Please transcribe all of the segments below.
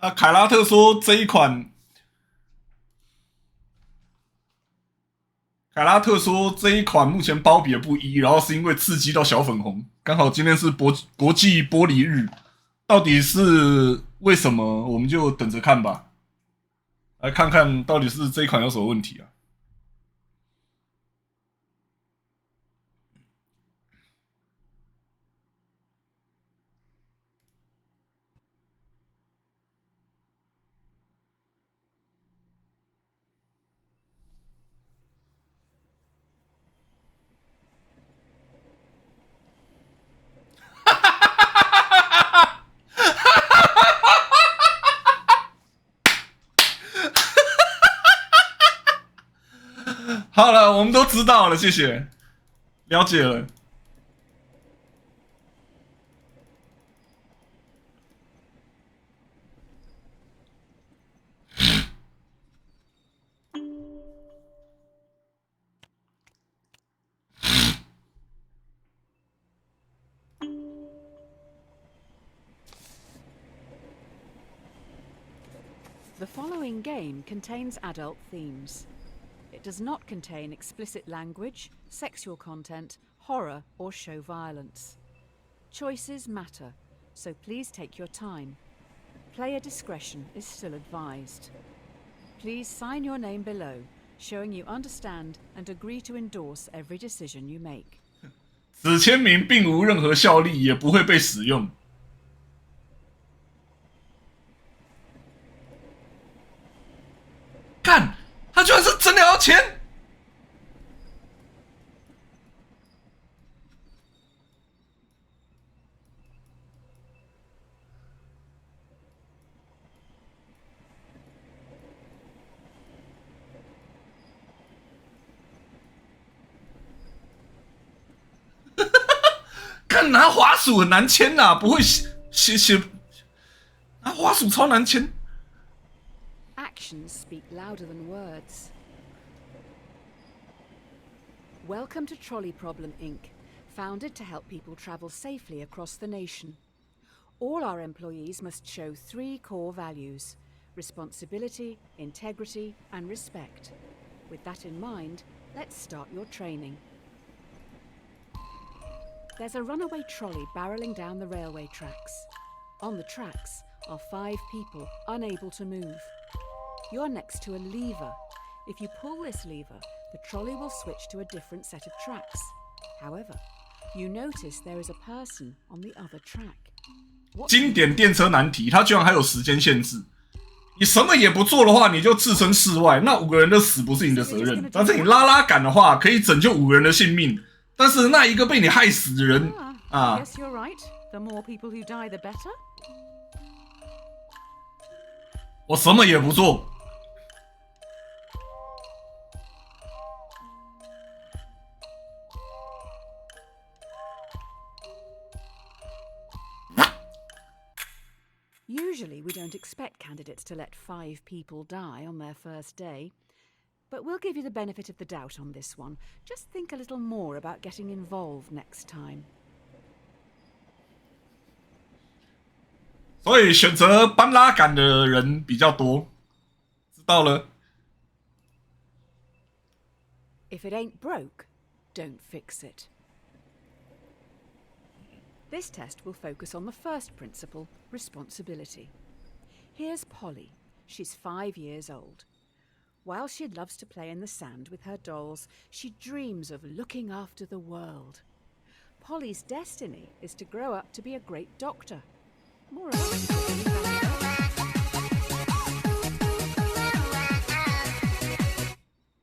啊，凯拉特说这一款，凯拉特说这一款目前褒比不一，然后是因为刺激到小粉红，刚好今天是国际玻璃日，到底是为什么？我们就等着看吧，来看看到底是这一款有什么问题啊？好了，我们都知道了，谢谢，了解了。The following game contains adult themes. It does not contain explicit language, sexual content, horror, or show violence. Choices matter, so please take your time. Player discretion is still advised. Please sign your name below, showing you understand and agree to endorse every decision you make. 此签名并无任何效力，也不会被使用。干，他居然是真的要签！看拿滑鼠很难签呐、不会写拿滑鼠超难签。Actions speak louder than words. Welcome to Trolly Problem, Inc., founded to help people travel safely across the nation. All our employees must show 3 core values: responsibility, integrity, and respect. With that in mind, let's start your training. There's a runaway trolley barreling down the railway tracks. On the tracks are 5 people unable to move. You're next to a lever. If you pull this lever, the trolley will switch to a different set of tracks. However, you notice there is a person on the other track. 经典电车难题，它居然还有时间限制。你什么也不做的话，你就置身事外，那5个人的死不是你的责任。但是你拉拉杆的话，可以拯救5个人的性命。但是那一个被你害死的人啊 Yes, you're right. The more people who die, the better. 我什么也不做。Usually, we don't expect candidates to let 5 people die on their first day. But we'll give you the benefit of the doubt on this one. Just think a little more about getting involved next time. 所以选择搬拉杆的人比较多，知道了。If it ain't broke, don't fix it. This test will focus on the first principle, responsibility. Here's Polly. She's 5 years old. While she loves to play in the sand with her dolls, she dreams of looking after the world. Polly's destiny is to grow up to be a great doctor. Moreover,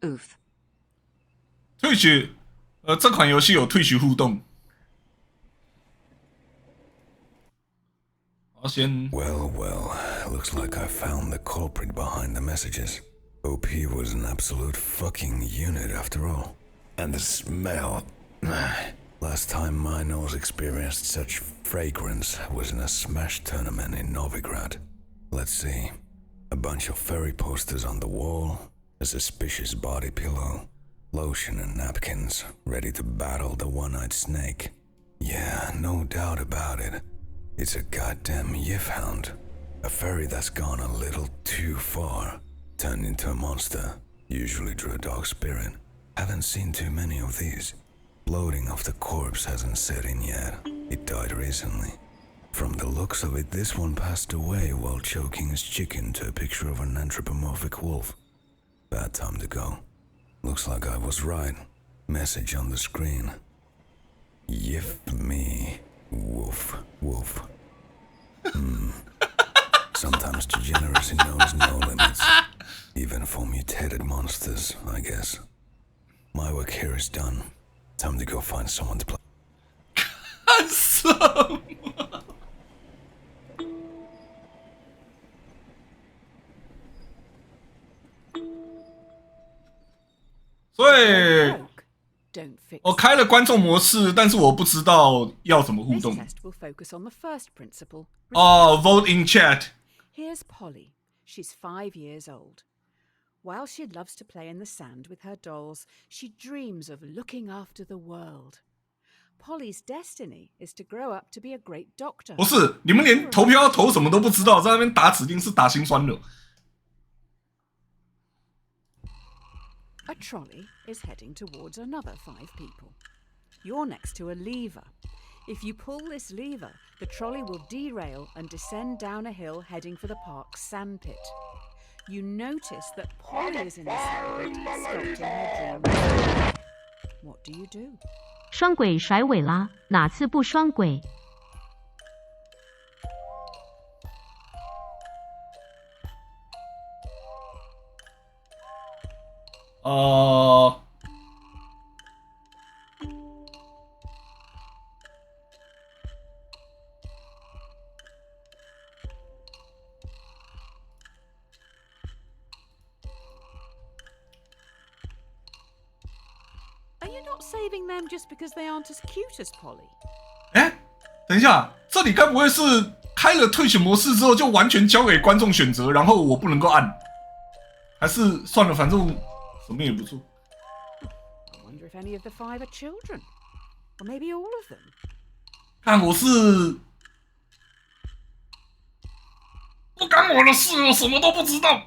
Oof. 退学，这款游戏有退学互动。Well, looks like I found the culprit behind the messages. OP was an absolute fucking unit after all. And the smell. Last time my nose experienced such fragrance was in a Smash tournament in Novigrad. Let's see. A bunch of furry posters on the wall, a suspicious body pillow, lotion and napkins, ready to battle the one-eyed snake. Yeah, no doubt about it. It's a goddamn yiff-hound. A furry that's gone a little too far. Turned into a monster. Usually drew a dog spirit. Haven't seen too many of these. Bloating of the corpse hasn't set in yet. It died recently. From the looks of it, this one passed away while choking his chicken to a picture of an anthropomorphic wolf. Bad time to go. Looks like I was right. Message on the screen. Yiff me. Woof, woof. Sometimes degeneracy knows no limits. Even for mutated monsters, I guess. My work here is done. Time to go find someone to play. 干什么？所以，我开了观众模式，但是我不知道要怎么互动。Vote in chat. Here's Polly. She's 5 years old. While she loves to play in the sand with her dolls, she dreams of looking after the world. Polly's destiny is to grow up to be a great doctor. 不是，你们连投票要投什么都不知道，在那边打指定是打心酸了。A trolley is heading towards another 5 people. You're next to a lever. If you pull this lever, the trolley will derail and descend down a hill heading for the park's sandpit. You notice that Polly is in the sandpit, sculpting her dream. What do you do? 双轨甩尾啦，哪次不双轨？Are you not saving them just because they aren't as cute as Polly? 等一下，这里该不会是开了退选模式之后就完全交给观众选择，然后我不能够按？还是算了，反正什么也不做。I wonder if any of the 5 are children, or maybe all of them. 看我是不干我的事，我什么都不知道。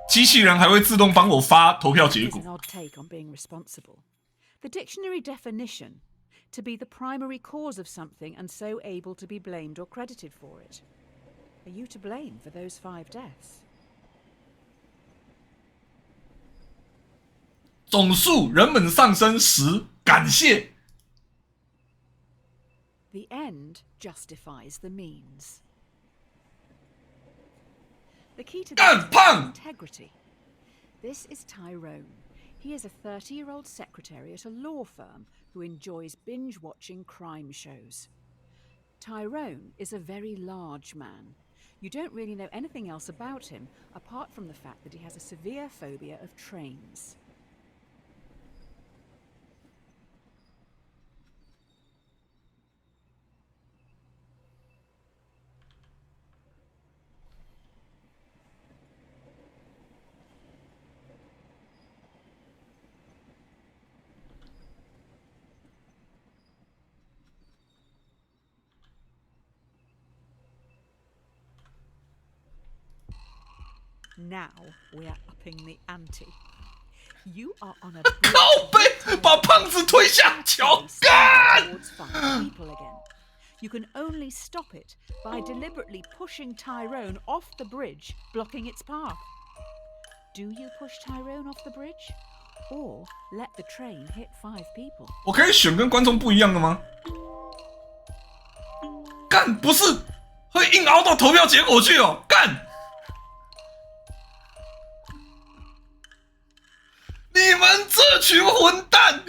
机器人还会自动帮我发投票结果。 An odd take on being responsible. The dictionary definition: to be the primary cause of something and so able to be blamed or credited for it. Are you to blame for those 5 deaths? 总数人本上升10，感谢。 The end justifies the means. The key to this is integrity. This is Tyrone. He is a 30-year-old secretary at a law firm who enjoys binge-watching crime shows. Tyrone is a very large man. You don't really know anything else about him apart from the fact that he has a severe phobia of trains. Now we are upping the ante. You are on a 靠背，把胖子推下桥，干！ people again. You can only stop it by deliberately pushing Tyrone off the bridge, blocking its path. Do you push Tyrone off the bridge, or let the train hit 5 people. 我可以选跟观众不一样的吗？干，不是会硬凹到投票结果去哦！干，你们这群混蛋！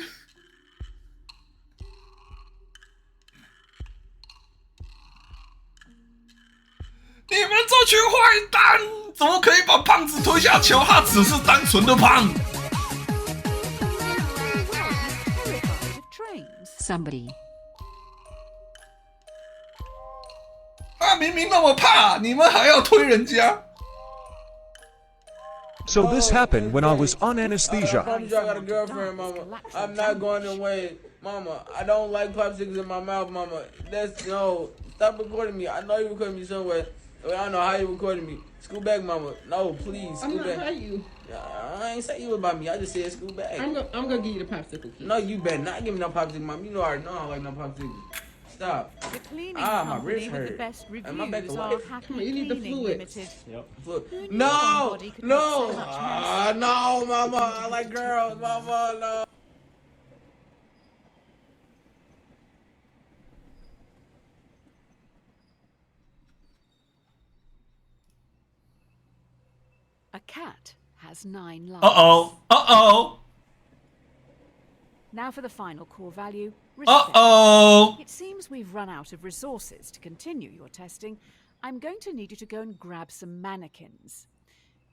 你们这群坏蛋，怎么可以把胖子推下桥？他只是单纯的胖。Somebody. 他明明那么怕，你们还要推人家。So this happened when I was on anesthesia. I promise you I got a girlfriend, mama. I'm not going away, mama. I don't like popsicles in my mouth, mama. No. Stop recording me. I know you're recording me somewhere. I don't know how you're recording me. Scoot back, mama. No, please. Scoot back. I'm not how you. I ain't say you about me. I just said scoot back. I'm gonna give you the popsicle. Kid. No, you better not give me no popsicle, mama. You know I already know I don't like no popsicles. Stop. The cleaning my wrist company with hurt. the best And my back reviews to are life. Happy Come on, you need the Cleaning fluids. Limited. Look. Who knew No, one body could make so much mess? no, mama. I like girls, mama. No. A cat has 9 lives. Uh oh. Now for the final core value, respect. It seems we've run out of resources to continue your testing. I'm going to need you to go and grab some mannequins.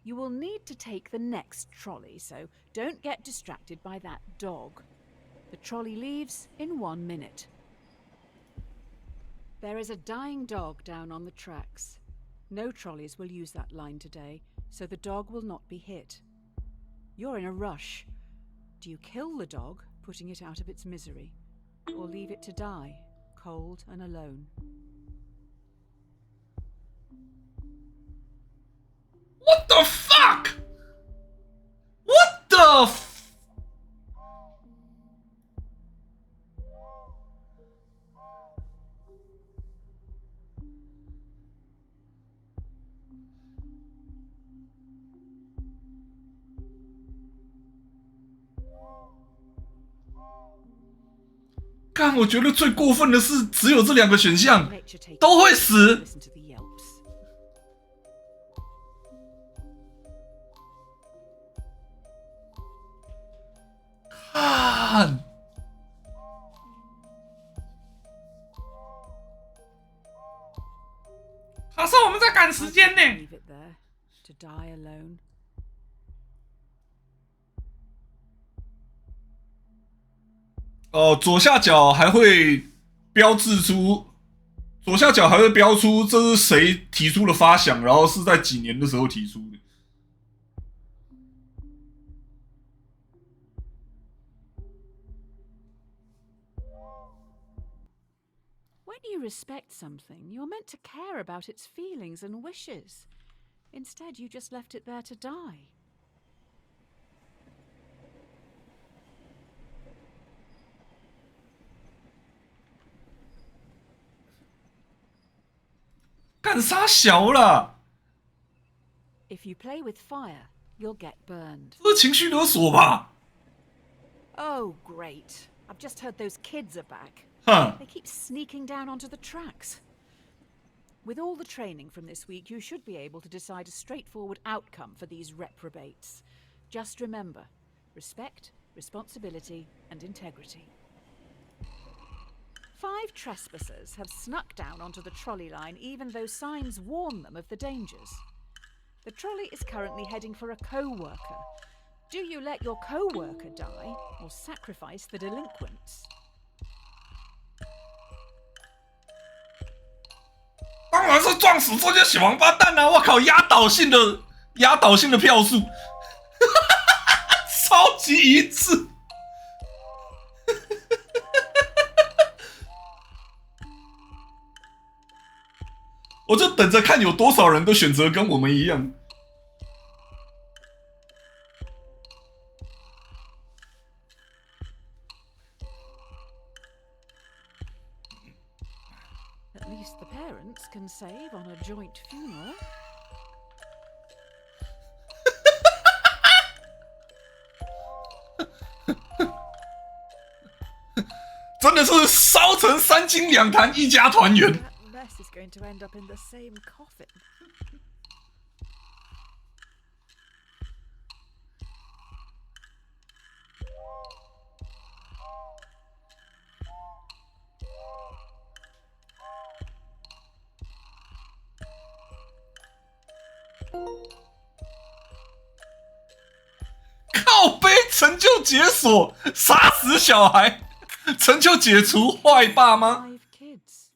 You will need to take the next trolley, so don't get distracted by that dog. The trolley leaves in 1 minute. There is a dying dog down on the tracks. No trolleys will use that line today, so the dog will not be hit. You're in a rush. Do you kill the dog, putting it out of its misery, or leave it to die, cold and alone? What the fuck? What the干，我觉得最过分的是，只有这2个选项 Let you take 都会死。 Listen to the yelps. 看，可是我们在赶时间呢。 Leave it there to die alone. 左下角还会标志出，左下角还会标出这是谁提出的发想，然后是在几年的时候提出的。When you respect something, you're meant to care about its feelings and wishes. Instead, you just left it there to die. 干啥小啦？ If you play with fire, you'll get burned. 这是情绪勒索吧？ Oh, great. I've just heard those kids are back. 哼， They keep sneaking down onto the tracks. With all the training from this week, you should be able to decide a straightforward outcome for these reprobates. Just remember, respect, responsibility, and integrity. 5 trespassers have snuck down onto the trolley line even though signs warn them of the dangers. The trolley is currently heading for a co-worker. Do you let your co-worker die or sacrifice the delinquents? 当然是撞死这些小王八蛋啊！我靠，压倒性的票数，超级一致。我就等着看有多少人都选择跟我们一样。At least the parents can save on a joint funeral. 真的是烧成3斤2坛，一家团圆。That mess is going to end up in the same coffin. 靠背成就解锁，杀死小孩，成就解除坏爸妈。5 kids.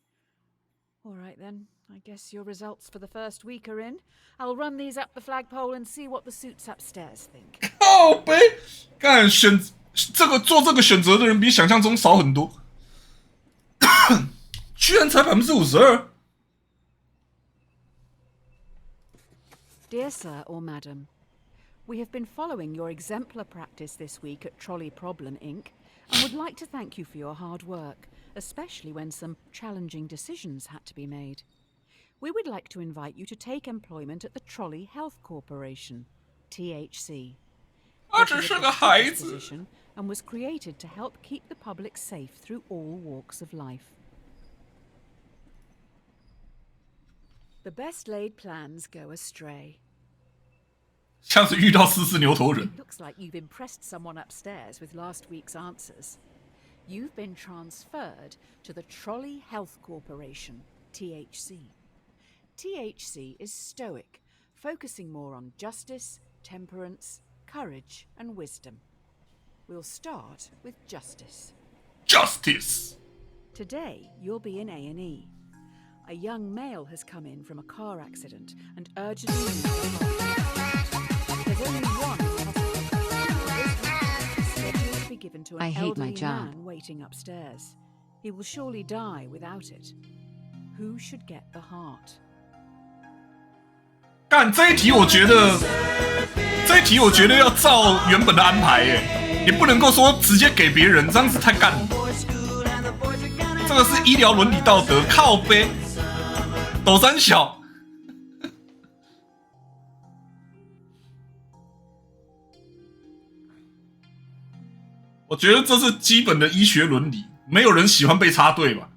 All right then. I guess your results for the first week are in. I'll run these up the flagpole and see what the suits upstairs think. 靠背，干选做这个选择的人比想象中少很多，居然才52%。Dear Sir or Madam, we have been following your exemplar practice this week at Trolly Problem, Inc., and would like to thank you for your hard work, especially when some challenging decisions had to be made. We would like to invite you to take employment at the Trolly Health Corporation, THC. 他只是个孩子。 Position and was created to help keep the public safe through all walks of life. The best laid plans go astray. 像是遇到44牛头人。 Looks like you've impressed someone upstairs with last week's answers. You've been transferred to the Trolly Health Corporation, THC. THC is stoic, focusing more on justice, temperance, courage, and wisdom. We'll start with justice. Justice. Today, you'll be in A&E. A young male has come in from a car accident and urgently needs the hospital. There's only one hospital. Scheduled to be given to an I hate my elderly job. man waiting upstairs. He will surely die without it. Who should get the heart? 干这一题，我觉得要照原本的安排耶，你不能够说直接给别人，这样子太干了。这个是医疗伦理道德，靠背，抖三小。我觉得这是基本的医学伦理，没有人喜欢被插队吧。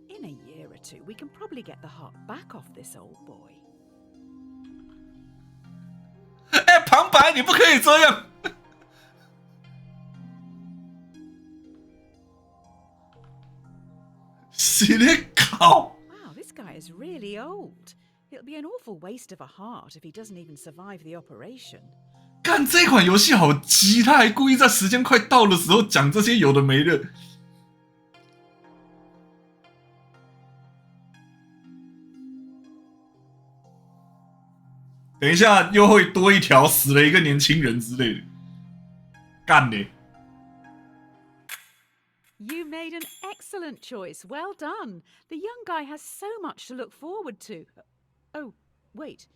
In a year or two, we can probably get the heart back off this old boy. 哎，旁白，你不可以这样。洗你靠！ Wow, this guy is really old. It'll be an awful waste of a heart if he doesn't even survive the operation. 干这款游戏好鸡，他还故意在时间快到的时候讲这些有的没的。等一下又会多一条死了一个年轻人之类的，干的。 You made an excellent choice. Well done. The young guy has so much to look forward to. Oh, wait.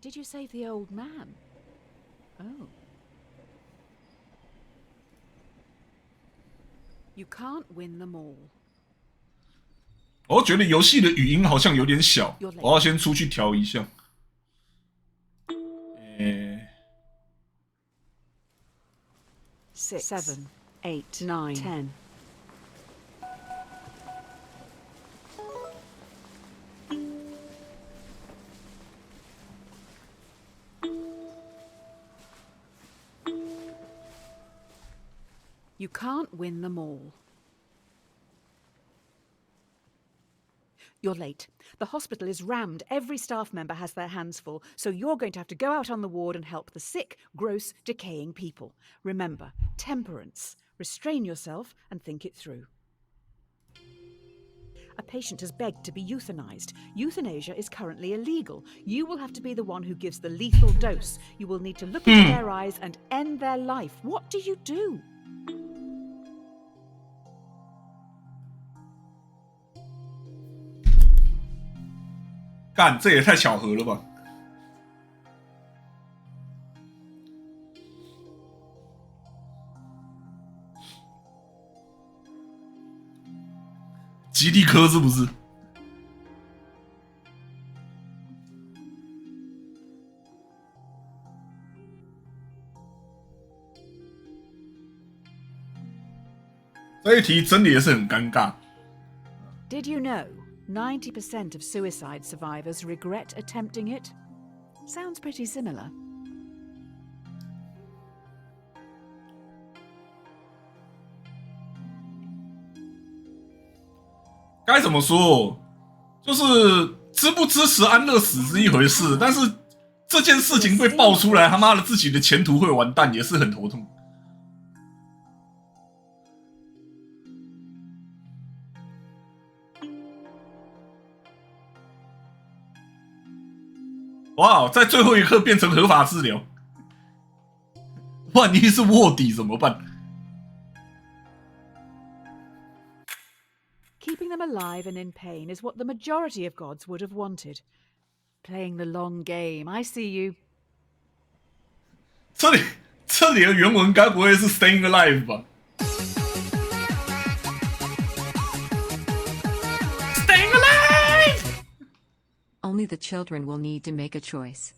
Did you save the old man? Oh. You can't win them all. 我觉得游戏的语音好像有点小，我要先出去调一下。6, 7, 8, 9, 10. You can't win them all. You're late. The hospital is rammed. Every staff member has their hands full, so you're going to have to go out on the ward and help the sick, gross, decaying people. Remember, temperance. Restrain yourself and think it through. A patient has begged to be euthanized. Euthanasia is currently illegal. You will have to be the one who gives the lethal dose. You will need to look into their eyes and end their life. What do you do? 干，这也太巧合了吧！吉利科是不是？这一题真的也是很尴尬。Did you know 90% of suicide survivors regret attempting it? Sounds pretty similar. 该怎么说？就是支不支持安乐死是一回事，但是这件事情被爆出来，他妈的自己的前途会完蛋，也是很头痛。哇，在最后一刻变成合法治疗，万一是卧底怎么办？ Keeping them alive and in pain is what the majority of gods would have wanted. Playing the long game, I see you. 这里的原文该不会是 staying alive 吧 ？Staying alive. Only the children will need to make a choice.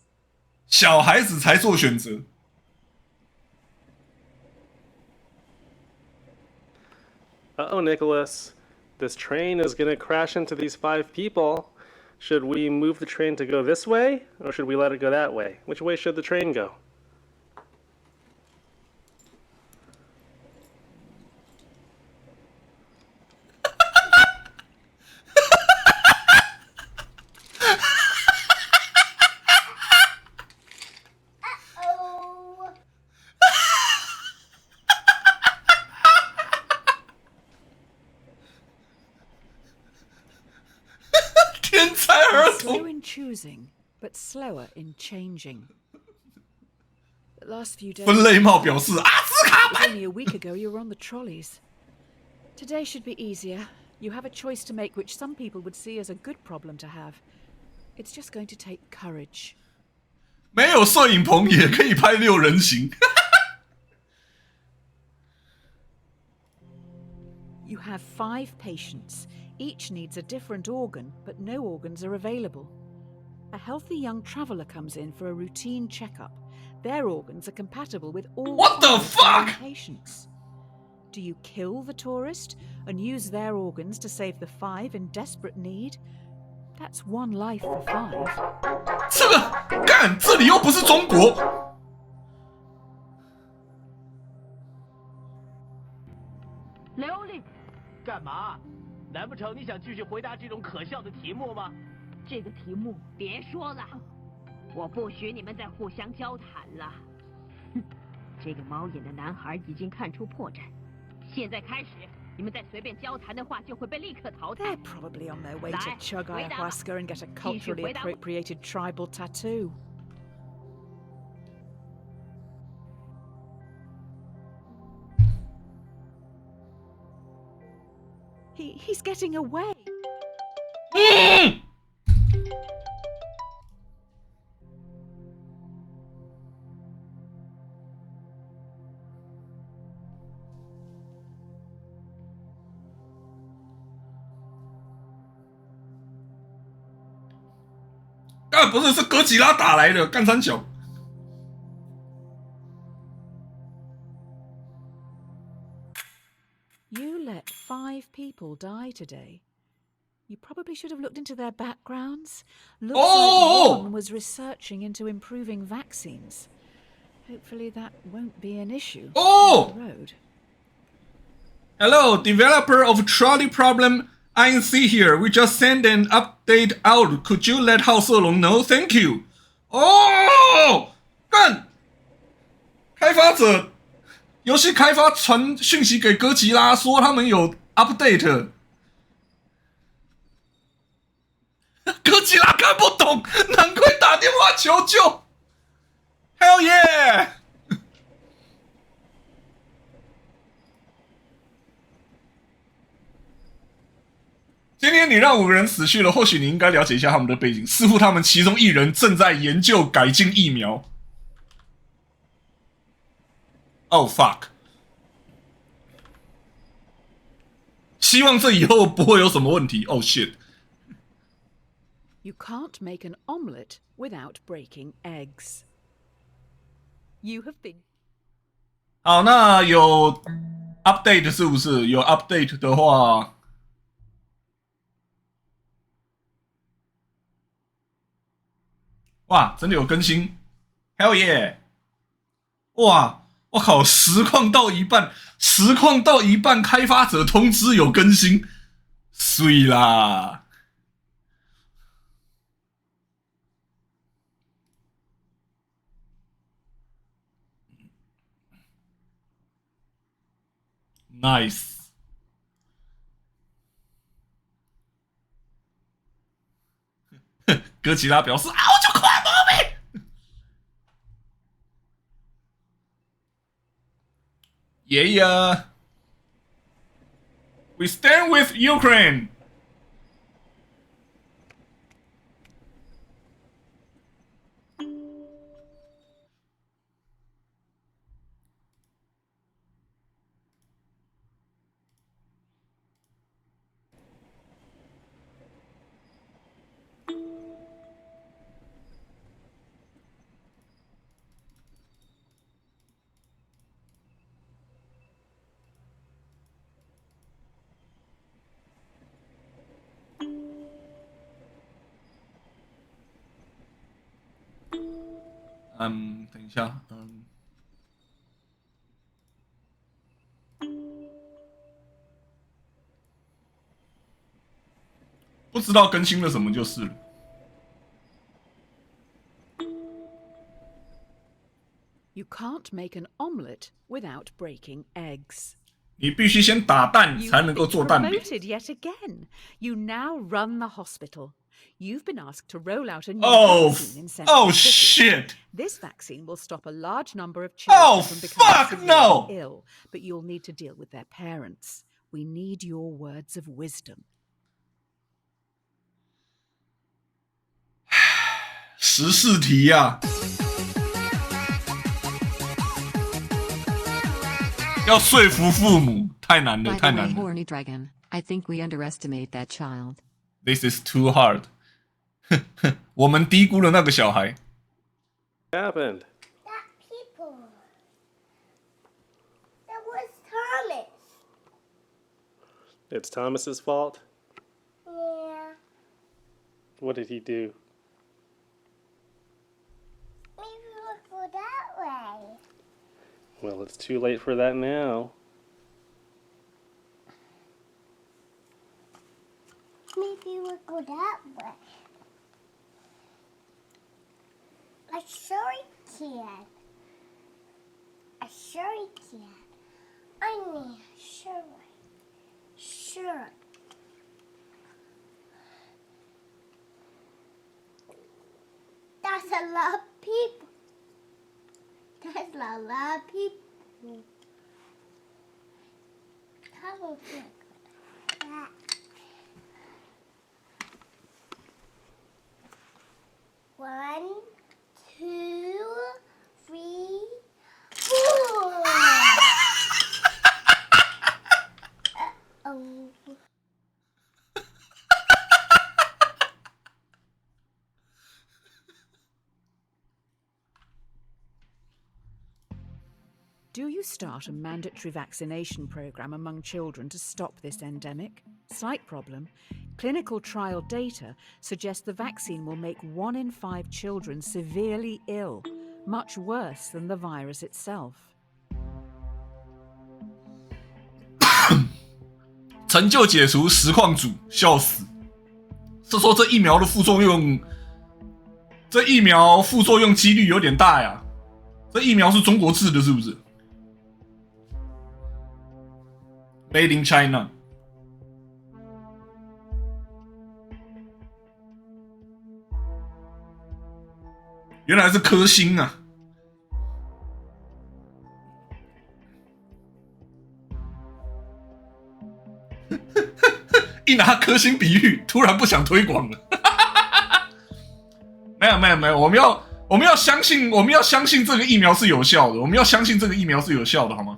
小孩子才做选择。 Uh-oh, Nicholas. This train is going to crash into these 5 people. Should we move the train to go this way, or should we let it go that way? Which way should the train go? Slow in choosing, but slower in changing. The last few days. 分类帽表示阿兹卡班。 Only a week ago, you were on the trolleys. Today should be easier. You have a choice to make, which some people would see as a good problem to have. It's just going to take courage. 没有摄影棚也可以拍6人行。You have 5 patients. Each needs a different organ, but no organs are available. A healthy young traveller comes in for a routine checkup. Their organs are compatible with all What the fuck? patients. Do you kill the tourist and use their organs to save the 5 in desperate need? That's 1 life for 5. 这个干，这里又不是中国。刘丽，干嘛？难不成你想继续回答这种可笑的题目吗？这个题目别说了，我不许你们再互相交谈了。哼，这个猫眼的男孩已经看出破绽，现在开始，你们再随便交谈的话，就会被立刻淘汰。 They're probably on their way to chug ayahuasca and get a culturally appropriated tribal tattoo. He's getting away. 干不是，是哥吉拉打来的，干三小。 You let 5 people die today. You probably should have looked into their backgrounds. Looks like one was researching into improving vaccines. Hopefully that won't be an issue on the road. Hello, developer of Trolly Problem, INC here. We just sent an update out. Could you let 好色龙 know? Thank you. 干！开发者。 游戏开发传讯息给哥吉拉，说他们有 update。哥吉拉看不懂，难怪打电话求救。Hell yeah！ 今天你让5个人死去了，或许你应该了解一下他们的背景。似乎他们其中1人正在研究改进疫苗。 Oh fuck！ 希望这以后不会有什么问题。Oh shit！ You can't make an omelette without breaking eggs. You have been. 好，那有 update 是不是？有 update 的话，哇，真的有更新 ，Hell yeah！ 哇，我靠，实况到一半，开发者通知有更新，水啦！ Nice， 哥吉拉表示啊，我就快宝贝。Yeah, we stand with Ukraine.等一下，不知道更新了什么就是了。You can't make an omelette without breaking eggs. 你必须先打蛋才能够做蛋饼。 Promoted yet again. You now run the hospital. You've been asked to roll out a new vaccine in Central City. Shit! This vaccine will stop a large number of children from becoming severely ill, but you'll need to deal with their parents. We need your words of wisdom. 时事题呀、要说服父母太难了，太难了。 Horny dragon, I think we underestimate that child. This is too hard. 我们低估了那个小孩。 Happened. That people. That was Thomas. It's Thomas's fault? Yeah. What did he do? Maybe we'll go that way. Well, it's too late for that now. Maybe we'll go that way. I sure can. I sure can. I mean, sure. Sure. That's a lot of people. That's a lot of people. How will we go that? One, two, three, four. Uh-oh. Do you start a mandatory vaccination program among children to stop this endemic? Slight problem. Clinical trial data suggest the vaccine will make 1 in 5 children severely ill, much worse than the virus itself. 成就解除实况组，笑死！是说这疫苗的副作用，几率有点大呀。这疫苗是中国制的，是不是 ？Made in China。原来是科兴啊！一拿科兴比喻，突然不想推广了。没有，我们要相信这个疫苗是有效的，我们要相信这个疫苗是有效的，好吗？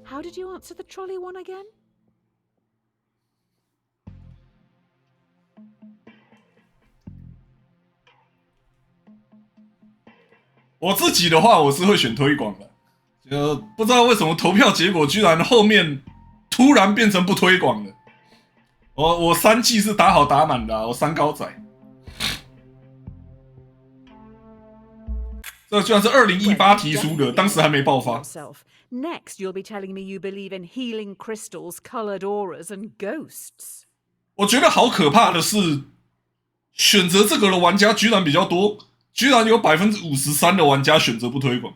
How did you answer the trolley one again? 我自己的话，我是会选推广的，不知道为什么投票结果居然后面突然变成不推广了。我3季是打好打满的、我3高仔。这居然是2018提出的，当时还没爆发。Next, you'll be telling me you believe in healing crystals, colored auras, and ghosts. 我觉得好可怕的是，选择这个的玩家居然比较多，居然有53%的玩家选择不推广。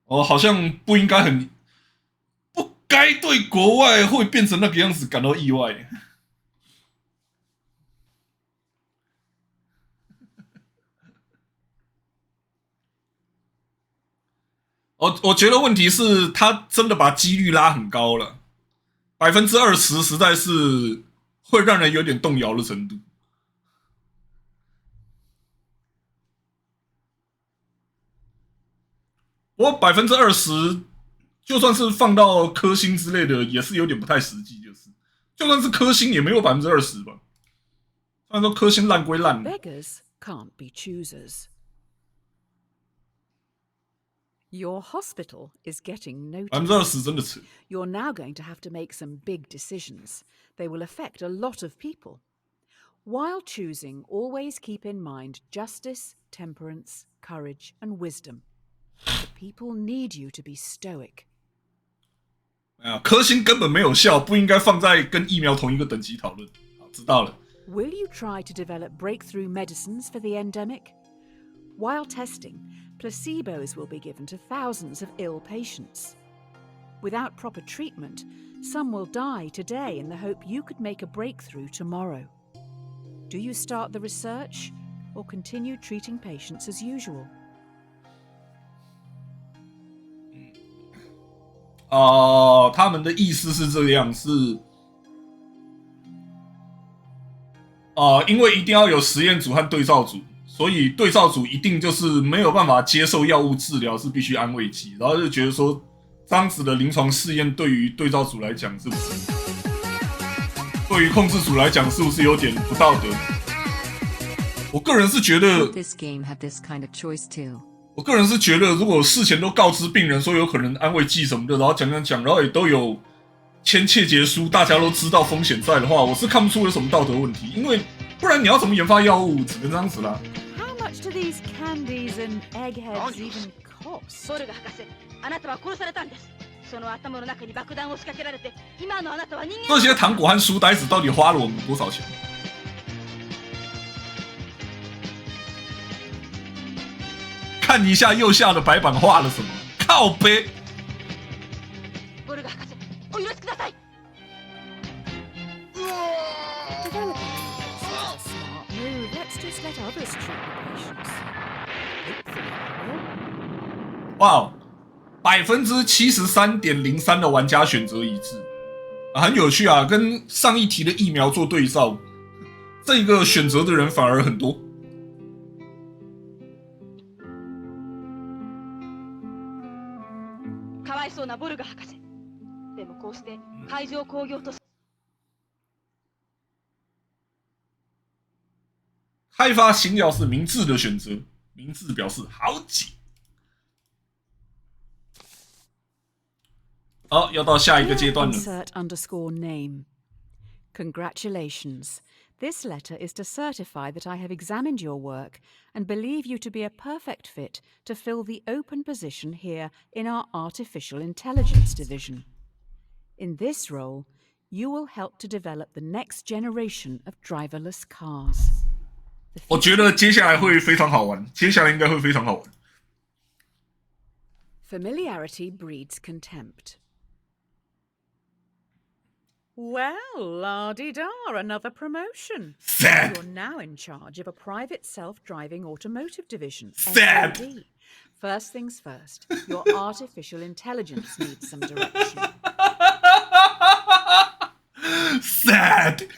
好像不应该不该对国外会变成那个样子感到意外。我觉得问题是他真的把几率拉很高了，20%实在是会让人有点动摇的程度。不过20%就算是放到颗星之类的，也是有点不太实际，就算是颗星也没有20%吧。虽然说颗星烂归烂。Beggars can't be choosers. Your hospital is getting noticed. 20%真的扯。You're now going to have to make some big decisions. They will affect a lot of people. While choosing, always keep in mind justice, temperance, courage, and wisdom. The people need you to be stoic. 颗星根本没有效，不应该放在跟疫苗同一个等级讨论。好，知道了。Will you try to develop breakthrough medicines for the endemic? While testing, placebos will be given to thousands of ill patients. Without proper treatment, some will die today in the hope you could make a breakthrough tomorrow. Do you start the research or continue treating patients as usual? 他们的意思是这样，是因为一定要有实验组和对照组，所以对照组一定就是没有办法接受药物治疗，是必须安慰剂，然后就觉得说这样子的临床试验对于对照组来讲是不是，对于控制组来讲是不是有点不道德？我个人是觉得 This game have this kind of choice too. 我个人是觉得，如果事前都告知病人说有可能安慰剂什么的，然后讲，然后也都有签切结书，大家都知道风险在的话，我是看不出有什么道德问题，因为不然你要怎么研发药物，只能这样子啦。How much do these candies and eggheads even cost? ボルガ博士、あなたは殺されたんです。その頭の中に爆弾を仕掛けられて、今のあなたは人間。这些糖果和书呆子到底花了我们多少钱？看一下右下的白板画了什么？靠背。ボルガ博士、お許しください。Developing is a smart move. Let's just let others treat the patients. Hopefully they will. 哇，73.03%的玩家选择一致，很有趣啊，跟上一题的疫苗做对照，这个选择的人反而很多。かわいそうなボルガ博士。でもこうして海上工業と开发新药是明智的选择，明智表示好解。好，要到下一个阶段了。Insert_name. Congratulations. This letter is to certify that I have examined your work and believe you to be a perfect fit to fill the open position here in our Artificial Intelligence Division. In this role, you will help to develop the next generation of driverless cars. 我觉得接下来会非常好玩，接下来应该会非常好玩。Familiarity breeds contempt. Well, la-di-da, another promotion. Sad. You're now in charge of a private self-driving automotive division. Sad. SOD. First things first, your artificial intelligence needs some direction. Sad.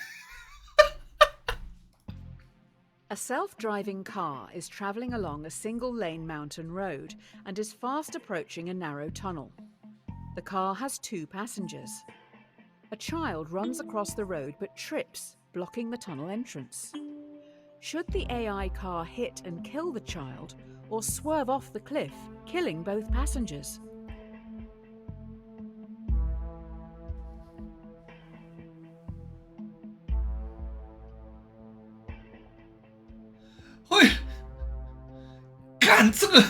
A self-driving car is travelling along a single-lane mountain road and is fast approaching a narrow tunnel. The car has 2 passengers. A child runs across the road but trips, blocking the tunnel entrance. Should the AI car hit and kill the child, or swerve off the cliff, killing both passengers. 会干这个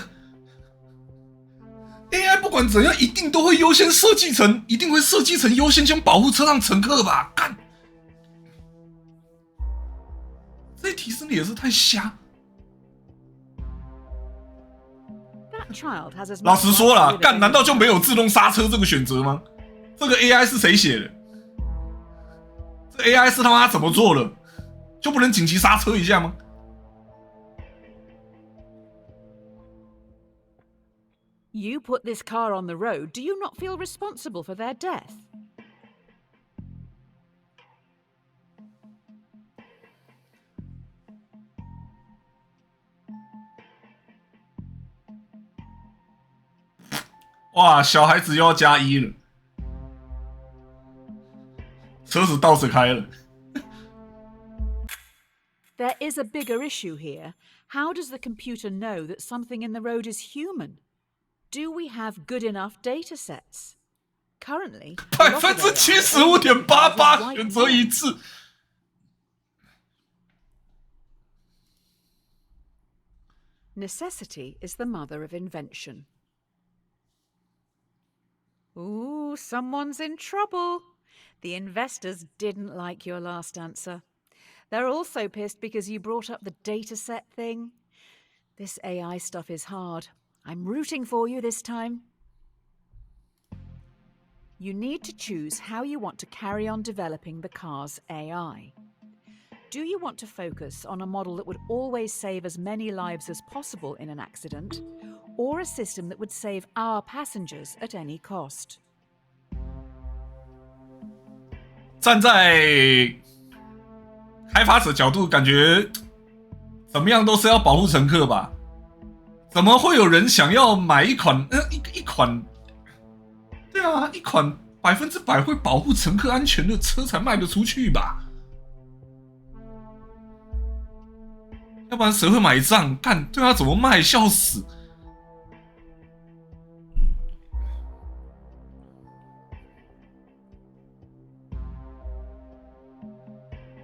AI 不管怎样，一定都会优先设计成，一定会设计成优先先保护车上乘客吧？干，这一题真的也是太瞎。老实说啦，干，难道就没有自动刹车这个选择吗？这个 AI 是谁写的？这 AI 是他妈怎么做的？就不能紧急刹车一下吗？ You put this car on the road. Do you not feel responsible for their death? "哇，小孩子又要加1了，车子倒着开了。There is a bigger issue here. How does the computer know that something in the road is human? Do we have good enough data sets? Currently, 75.88%选择一致。Necessity is the mother of invention. Ooh, someone's in trouble. The investors didn't like your last answer. They're also pissed because you brought up the dataset thing. This AI stuff is hard. I'm rooting for you this time. You need to choose how you want to carry on developing the car's AI. Do you want to focus on a model that would always save as many lives as possible in an accident, or a system that would save our passengers at any cost? 站在开发者角度，感觉怎么样都是要保护乘客吧？怎么会有人想要买一款一款？对啊，一款100%会保护乘客安全的车才卖得出去吧？要不然谁会买账？干，对啊，怎么卖？笑死！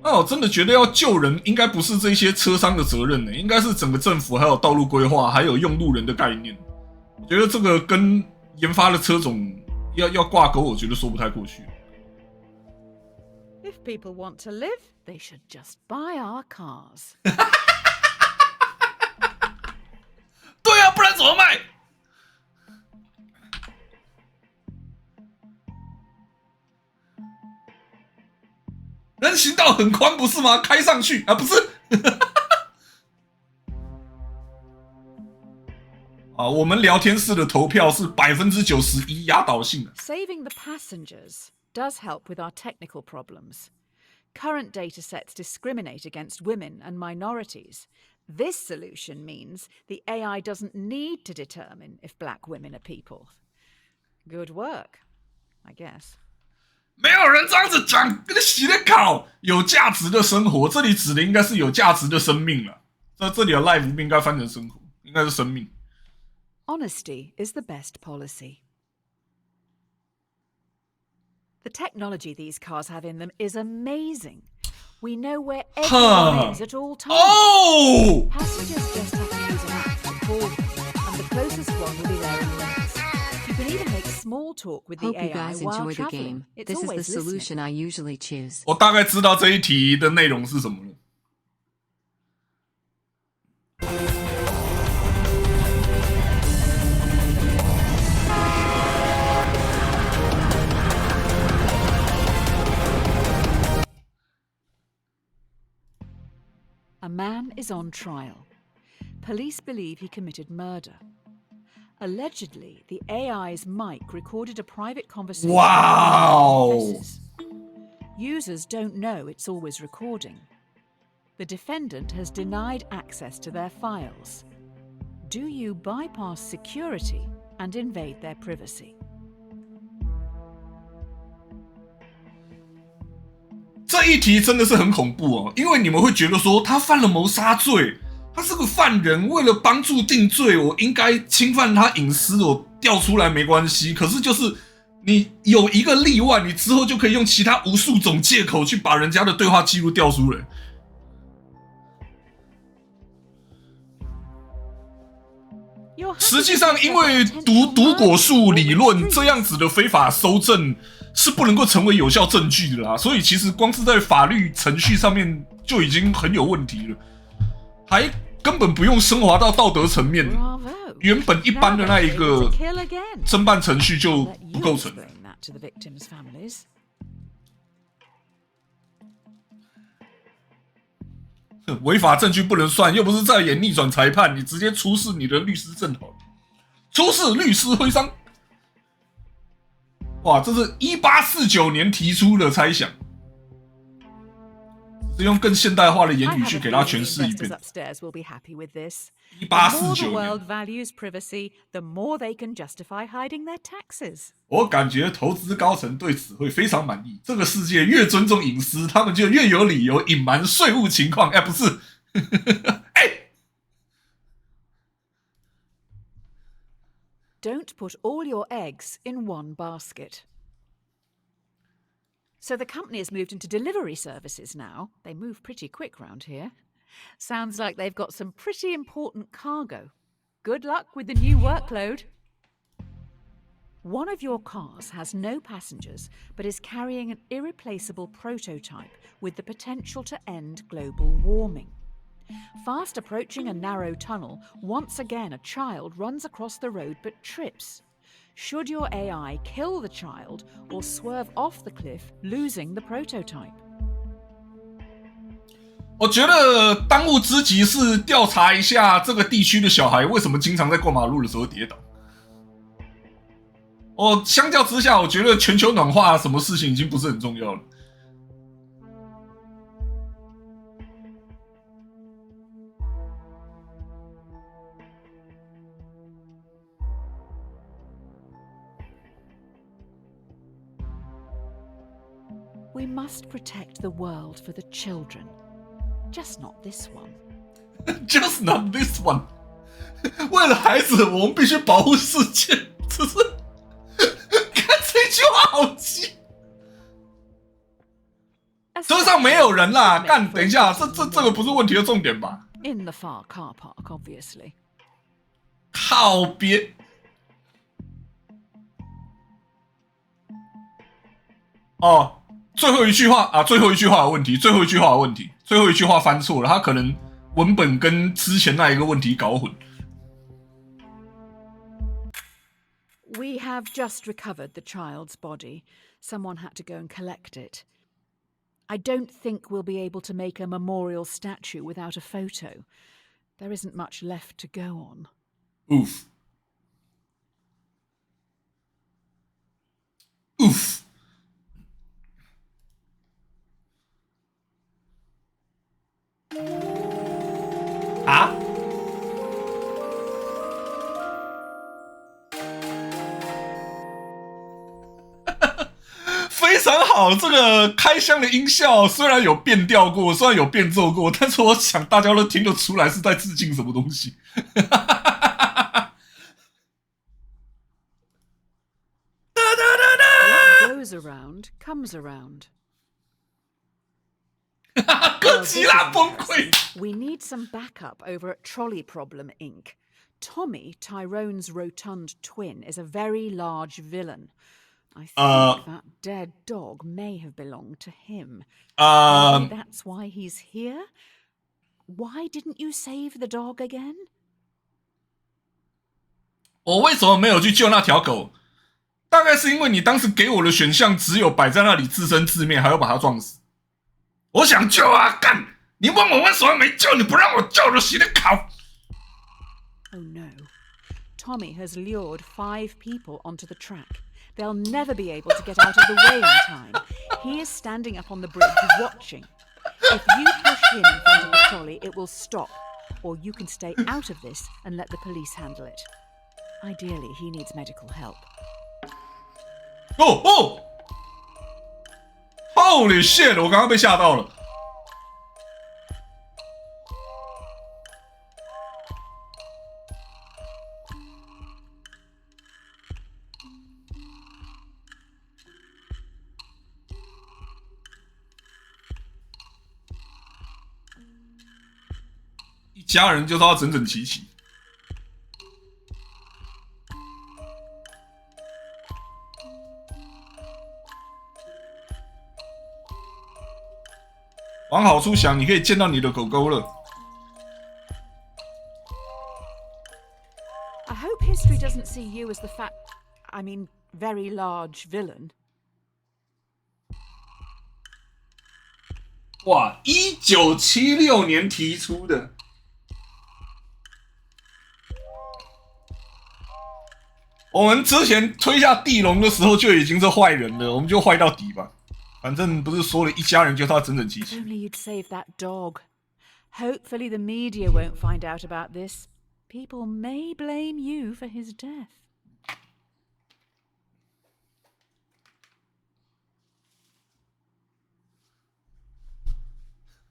那我真的觉得要救人，应该不是这些车商的责任呢，应该是整个政府还有道路规划，还有用路人的概念。我觉得这个跟研发的车种要挂钩，我觉得说不太过去。If people want to live, they should just buy our cars. 对啊，不然怎么卖？人行道很宽，不是吗？开上去啊，不是？啊，我们聊天室的投票是91%压倒性的。Saving the passengers does help with our technical problems. Current data sets discriminate against women and minorities. This solution means the AI doesn't need to determine if black women are people. Good work, I guess. 没有人这样子讲，跟你洗的烤，有价值的生活，这里指的应该是有价值的生命了。这里的 life 不应该翻成生活，应该是生命。Honesty is the best policy. The technology these cars have in them is amazing. We know where everyone is at all times. Oh! Passengers just have to use an app to call them, and the closest one will be there in minutes. You can even make small talk with the Hope AI you guys while enjoy the traveling. game. It's This is the always solution listening. I usually choose. 我大概知道这一题的内容是什么了。A man is on trial. Police believe he committed murder. Allegedly, the AI's mic recorded a private conversation. Wow! Users don't know it's always recording. The defendant has denied access to their files. Do you bypass security and invade their privacy? 这一题真的是很恐怖哦，因为你们会觉得说他犯了谋杀罪，他是个犯人，为了帮助定罪，我应该侵犯他隐私，我调出来没关系。可是就是你有一个例外，你之后就可以用其他无数种借口去把人家的对话记录调出来。实际上，因为毒果树理论这样子的非法搜证是不能够成为有效证据的啦，所以其实光是在法律程序上面就已经很有问题了，还根本不用升华到道德层面，原本一般的那一个侦办程序就不构成。违法证据不能算，又不是在演逆转裁判，你直接出示你的律师证好了，出示律师徽章。哇，这是1849年提出的猜想，是用更现代化的言语去给他诠释一遍。我感觉投资高层对此会非常满意。这个世界越尊重隐私，他们就越有理由隐瞒税务情况。不是，Don't put all your eggs in one basket. So the company has moved into delivery services now. They move pretty quick round here. Sounds like they've got some pretty important cargo. Good luck with the new workload. One of your cars has no passengers, but is carrying an irreplaceable prototype with the potential to end global warming. Fast approaching a narrow tunnel, once again a child runs across the road but trips. Should your AI kill the child or swerve off the cliff, losing the prototype? 我觉得当务之急是调查一下这个地区的小孩为什么经常在过马路的时候跌倒。相较之下，我觉得全球暖化什么事情已经不是很重要了。We must protect the world for the children. Just not this one. Just not this one. 为了孩子，我们必须保护世界。只是，看这句话好气。车上没有人啦，干！等一下，这个不是问题的重点吧 ？In the far car park, obviously. 靠边。最后一句话的问题，最后一句话翻错了，他可能文本跟之前那一个问题搞混。We have just recovered the child's body. Someone had to go and collect it. I don't think we'll be able to make a memorial statue without a photo. There isn't much left to go on. Oof. Oof. 啊？非常好，这个开箱的音效虽然有变调过，虽然有变奏过，但是我想大家都听得出来是在致敬什么东西。What goes around comes around. 哥吉拉崩溃。We need some backup over at Trolly Problem, Inc. Tommy, Tyrone's rotund twin, is a very large villain. I think that dead dog may have belonged to him. Maybe that's why he's here? Why didn't you save the dog again? 我为什么没有去救那条狗？大概是因为你当时给我的选项只有摆在那里自生自灭，还要把它撞死。我想救啊，干！你问我为什么没救，你不让我救就洗的考。Oh no. Tommy has lured 5 people onto the track. They'll never be able to get out of the way in time. He is standing up on the bridge watching. If you push him in front of the trolley, it will stop. Or you can stay out of this and let the police handle it. Ideally, he needs medical help. Oh! Holy shit! 我刚刚被吓到了。一家人就是要整整齐齐。往好处想，你可以见到你的狗狗了。I hope history doesn't see you as the very large villain. 哇，1976年提出的。我们之前推下地龙的时候就已经是坏人了，我们就坏到底吧。反正不是说了一家人就是要整整齐齐。If only you'd save that dog. Hopefully the media won't find out about this. People may blame you for his death.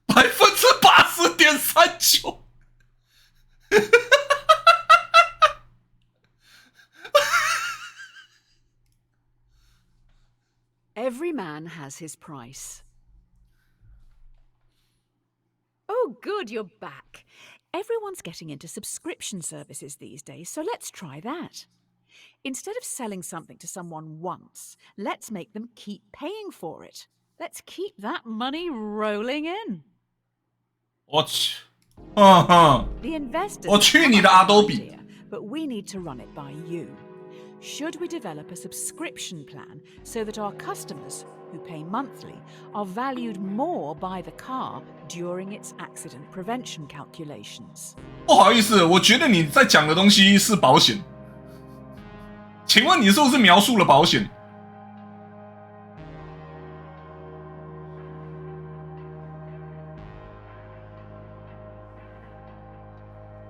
80.39%。Every man has his price. Oh, good, you're back. Everyone's getting into subscription services these days, so let's try that. Instead of selling something to someone once, let's make them keep paying for it. Let's keep that money rolling in. 我去，The investors 我去你的 Adobe。 But we need to run it by you. Should we develop a subscription plan so that our customers, who pay monthly, are valued more by the car during its accident prevention calculations? 不好意思，我觉得你在讲的东西是保险。请问你是不是描述了保险？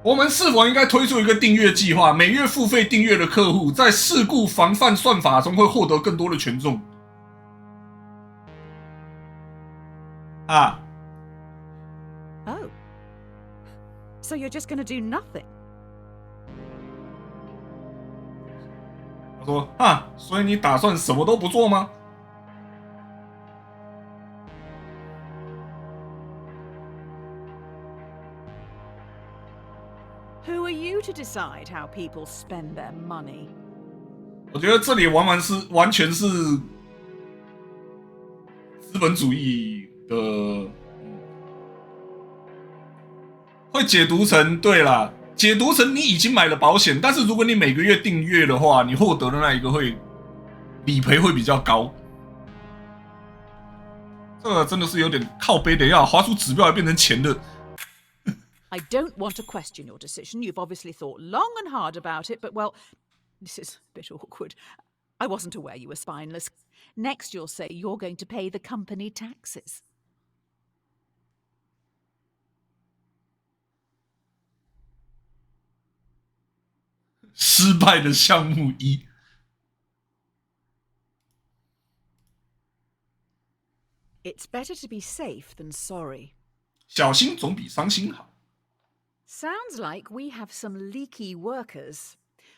我们是否应该推出一个订阅计划？每月付费订阅的客户，在事故防范算法中会获得更多的权重。啊 Oh. So you're just going to do nothing? 他说：“所以你打算什么都不做吗？” Who are you to decide how people spend their money? 我觉得这里完全是资本主义的，会解读成对啦，解读成你已经买了保险，但是如果你每个月订阅的话，你获得的那一个理赔会比较高。这个真的是有点靠背的，要滑出指标来变成钱的。I don't want to question your decision. You've obviously thought long and hard about it, but well, this is a bit awkward. I wasn't aware you were spineless. Next, you'll say you're going to pay the company taxes. 失败的项目1。It's better to be safe than sorry. 小心总比伤心好。Sounds like we have some leaky workers.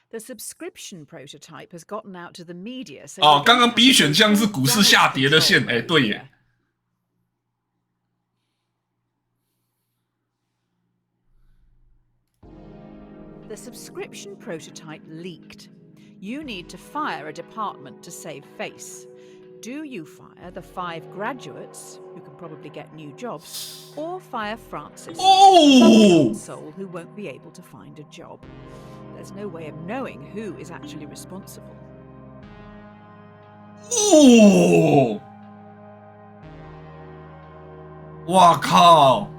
The subscription prototype has gotten out to the media. So 刚刚 B 选项是股市下跌的线，对耶。The subscription prototype leaked. You need to fire a department to save face. Do you fire the 5 graduates, who can probably get new jobs, or fire Francis, some soul who won't be able to find a job? There's no way of knowing who is actually responsible. 哇靠！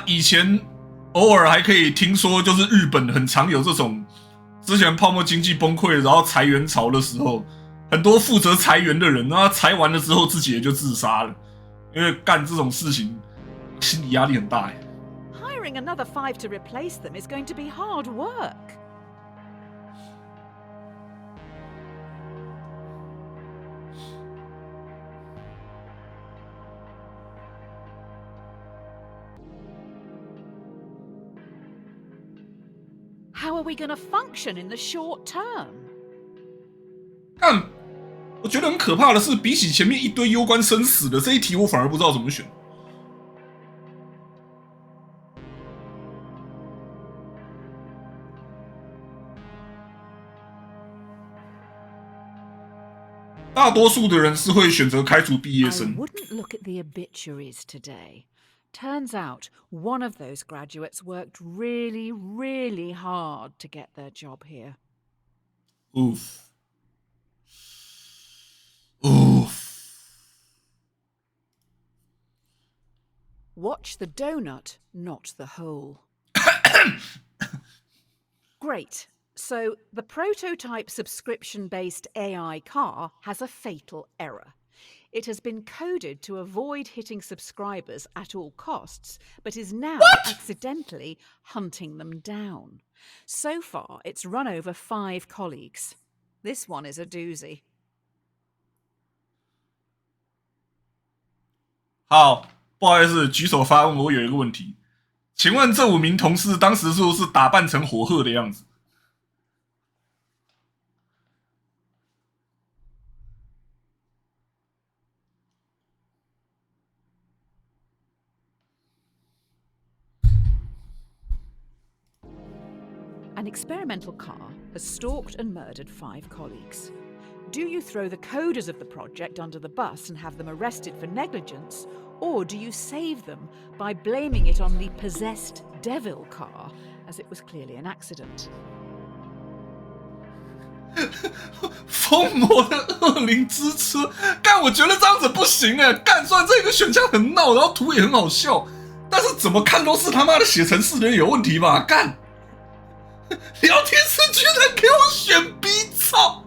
以前偶尔还可以听说，就是日本很常有这种，之前泡沫经济崩溃，然后裁员潮的时候，很多负责裁员的人，然后裁完了之后自己也就自杀了，因为干这种事情心理压力很大。Hiring another 5 to replace them is going to be hard work. How are we going to function in the short term? 但我觉得很可怕的是，比起前面一堆攸关生死的这一题，我反而不知道怎么选。大多数的人是会选择开除毕业生。I wouldn't look at the obituaries today. Turns out one of those graduates worked really, really hard to get their job here. Oof. Oof. Watch the donut, not the hole. Great. So, the prototype subscription-based AI car has a fatal error. It has been coded to avoid hitting subscribers at all costs, but is now accidentally hunting them down. So far, it's run over 5 colleagues. This one is a doozy. 好，不好意思，举手发问，我有一个问题，请问这5名同事当时是不是打扮成火鹤的样子？An experimental car has stalked and murdered 5 colleagues. Do you throw the coders of the project under the bus and have them arrested for negligence, or do you save them by blaming it on the possessed devil car, as it was clearly an accident? 疯魔的恶灵之车，干！我觉得这样子不行哎，干！虽然这个选项很闹，然后图也很好笑，但是怎么看都是他妈的写程式的人有问题吧？干！聊天室居然给我选 B， 操！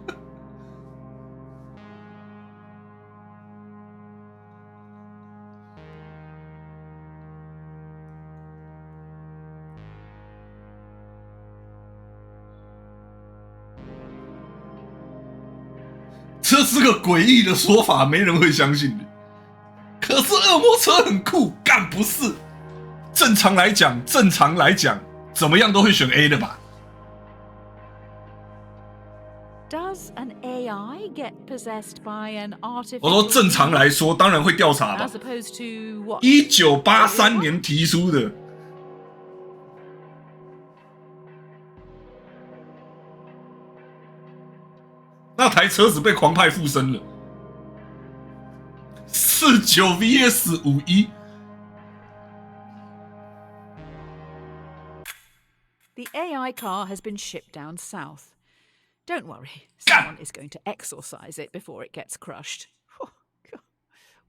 这是个诡异的说法，没人会相信的。可是恶魔车很酷，干不是？正常来讲，怎么样都会选 A 的吧？ Does an AI get possessed by an artificial? 我说正常来说，当然会调查吧。 As opposed to what? 1983年提出的。那台车子被狂派附身了。49 vs 51。 The AI car has been shipped down south. Don't worry, someone is going to exorcise it before it gets crushed.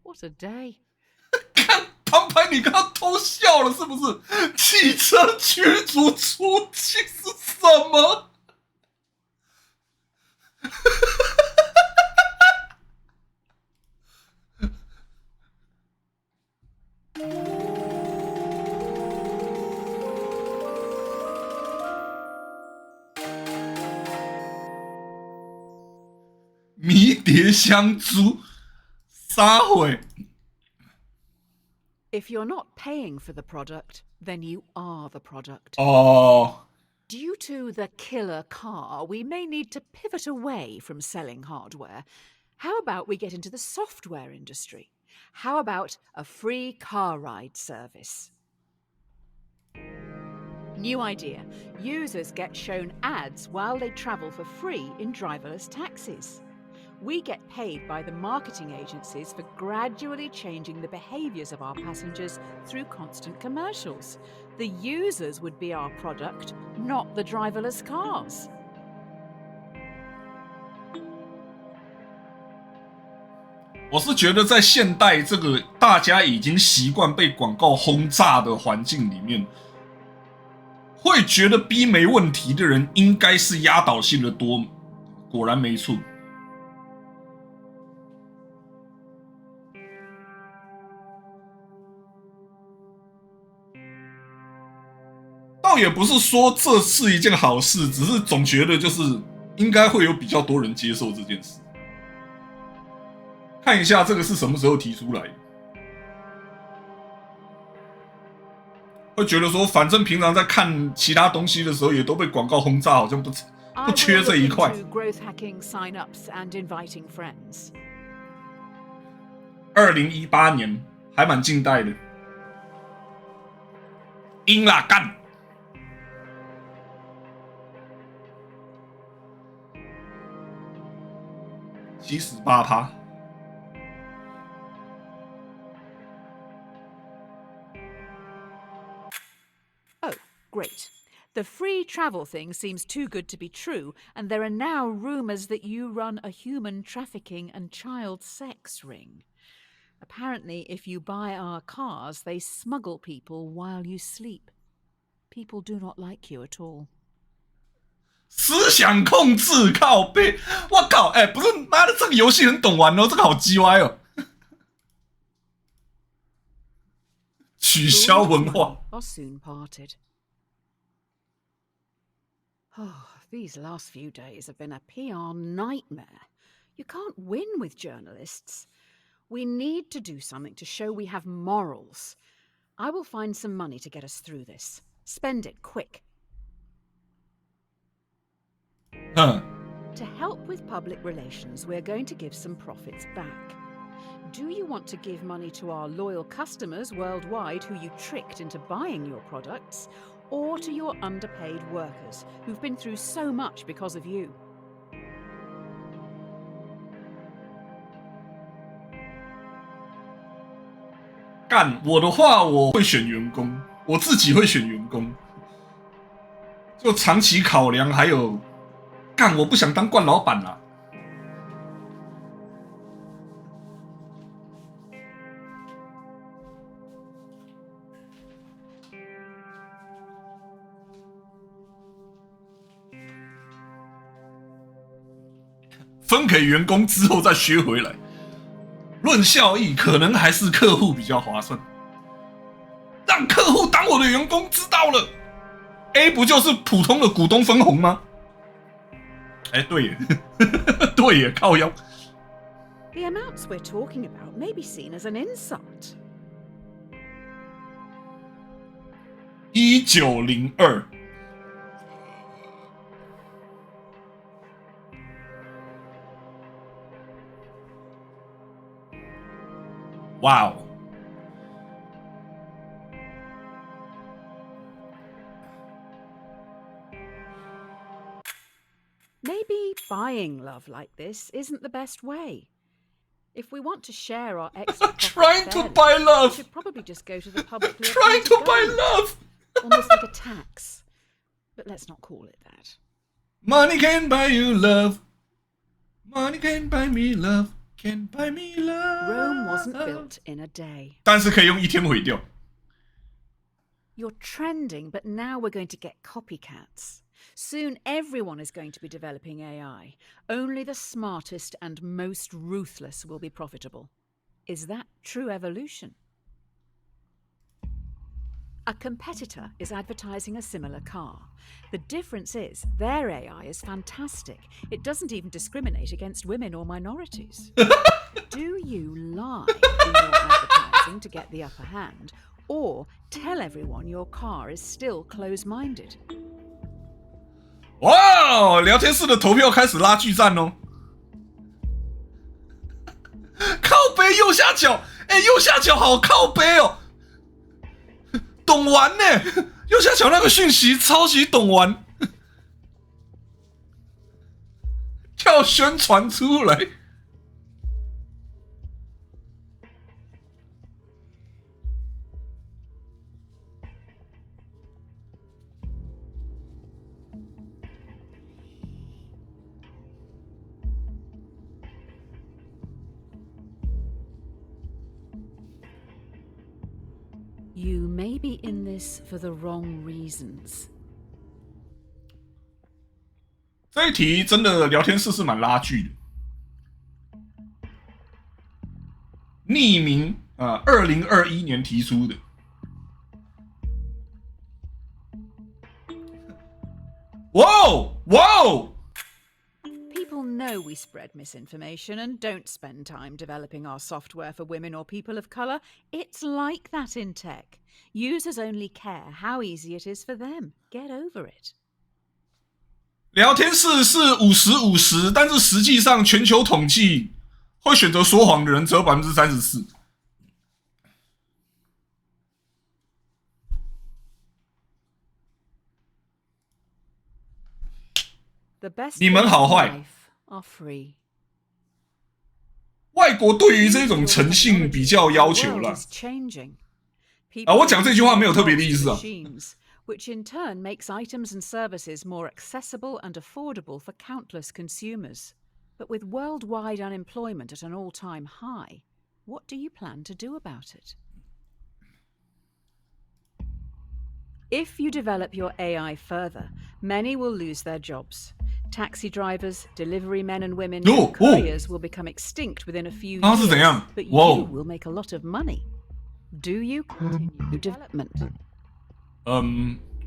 What a day. 看旁白，你刚刚偷笑了是不是？汽车驱逐出境是什么？迷迭香猪，撒毁。 If you're not paying for the product, then you are the product. Oh. Due to the killer car, we may need to pivot away from selling hardware. How about we get into the software industry? How about a free car ride service? New idea. Users get shown ads while they travel for free in driverless taxis. We get paid by the marketing agencies for gradually changing the behaviours of our passengers through constant commercials. The users would be our product, not the driverless cars. 我是觉得在现代这个大家已经习惯被广告轰炸的环境里面，会觉得 B 没问题的人应该是压倒性的多。果然没错。 倒也不是说这是一件好事，只是总觉得就是应该会有比较多人接受这件事。看一下这个是什么时候提出来的？会觉得说，反正平常在看其他东西的时候，也都被广告轰炸，好像不缺这一块。2018年还蛮近代的，赢啦干！78%。Oh, great. The free travel thing seems too good to be true, and there are now rumors that you run a human trafficking and child sex ring. Apparently, if you buy our cars, they smuggle people while you sleep. People do not like you at all. 思想控制靠背，我靠！不是，妈的，这个游戏很懂玩哦，这个好鸡歪哦。取消文化。Are soon parted. Oh, these last few days have been a PR nightmare. You can't win with journalists. We need to do something to show we have morals. I will find some money to get us through this. Spend it quick. To help with public relations, we're going to give some profits back. Do you want to give money to our loyal customers worldwide who you tricked into buying your products, or to your underpaid workers who've been through so much because of you? 干我的话，我会选员工，我自己会选员工。就长期考量，还有干，我不想当惯老板啦。分给员工之后再削回来。论效益，可能还是客户比较划算。让客户当我的员工知道了 ，A 不就是普通的股东分红吗？对耶，对耶，靠腰。The amounts we're talking about may be seen as an insult. 1902。哇哦！ Maybe buying love like this isn't the best way. If we want to share our extra trying to buy love, we should probably just go to the public. Trying to buy love, almost like a tax. But let's not call it that. Money can buy you love. Money can buy me love. Can buy me love. Rome wasn't built in a day. 但是可以用一天毁掉。You're trending, but now we're going to get copycats. Soon everyone is going to be developing AI. Only the smartest and most ruthless will be profitable. Is that true evolution? A competitor is advertising a similar car. The difference is their AI is fantastic. It doesn't even discriminate against women or minorities. Do you lie in your advertising to get the upper hand, or tell everyone your car is still close-minded? 哇，聊天室的投票开始拉锯战哦！靠背右下角，右下角好靠背哦！懂玩呢，右下角那个讯息超级懂玩，跳宣传出来。You may be in this for the wrong reasons. 这一题真的聊天室是蛮拉锯的。匿名2021年提出的。哇哦哇哦！ People know we spread misinformation and don't spend time developing our software for women or people of colour. It's like that in tech. Users only care how easy it is for them. Get over it. 聊天室是50-50，但是实际上全球统计会选择说谎的人只有34%。你们好坏。外国对于这种诚信比较要求啦。我讲这句话没有特别的意思啊。Which in turn makes items and services more accessible and affordable for countless consumers. But with worldwide unemployment at an all-time high, what do you plan to do about it? If you develop your AI further, many will lose their jobs. Taxi drivers, delivery men and women, and couriers will become extinct within a few years, but you will make a lot of money. Do you continue development?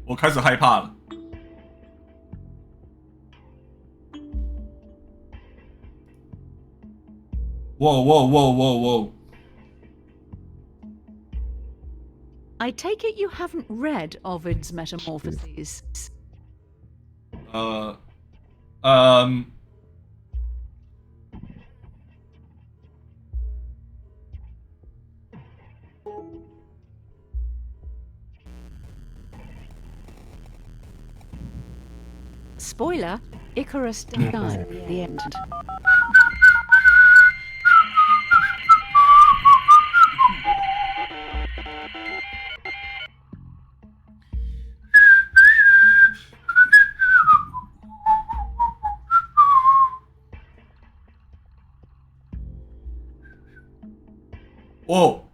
我开始害怕了。Whoa. I take it you haven't read Ovid's Metamorphoses. Spoiler, Icarus died at the end. Whoa.